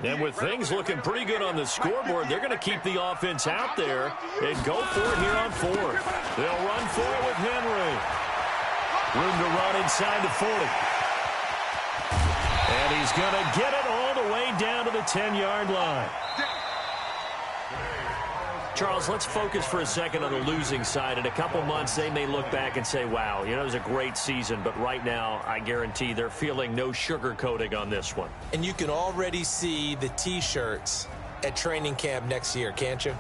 And with things looking pretty good on the scoreboard, they're going to keep the offense out there and go for it here on 4th. They'll run for it with Henry. Room to run inside the 40. And he's going to get it all the way down to the 10-yard line. Charles, let's focus for a second on the losing side. In a couple months, they may look back and say, wow, you know, it was a great season. But right now, I guarantee they're feeling no sugarcoating on this one.
And you can already see the T-shirts at training camp next year, can't you?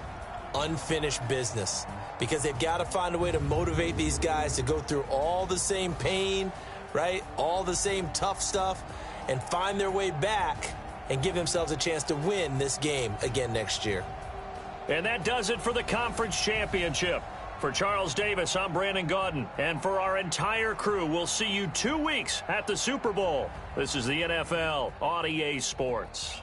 Unfinished business. Because they've got to find a way to motivate these guys to go through all the same pain, right? All the same tough stuff, and find their way back and give themselves a chance to win this game again next year.
And that does it for the conference championship. For Charles Davis, I'm Brandon Gaudin. And for our entire crew, we'll see you 2 weeks at the Super Bowl. This is the NFL on EA Sports.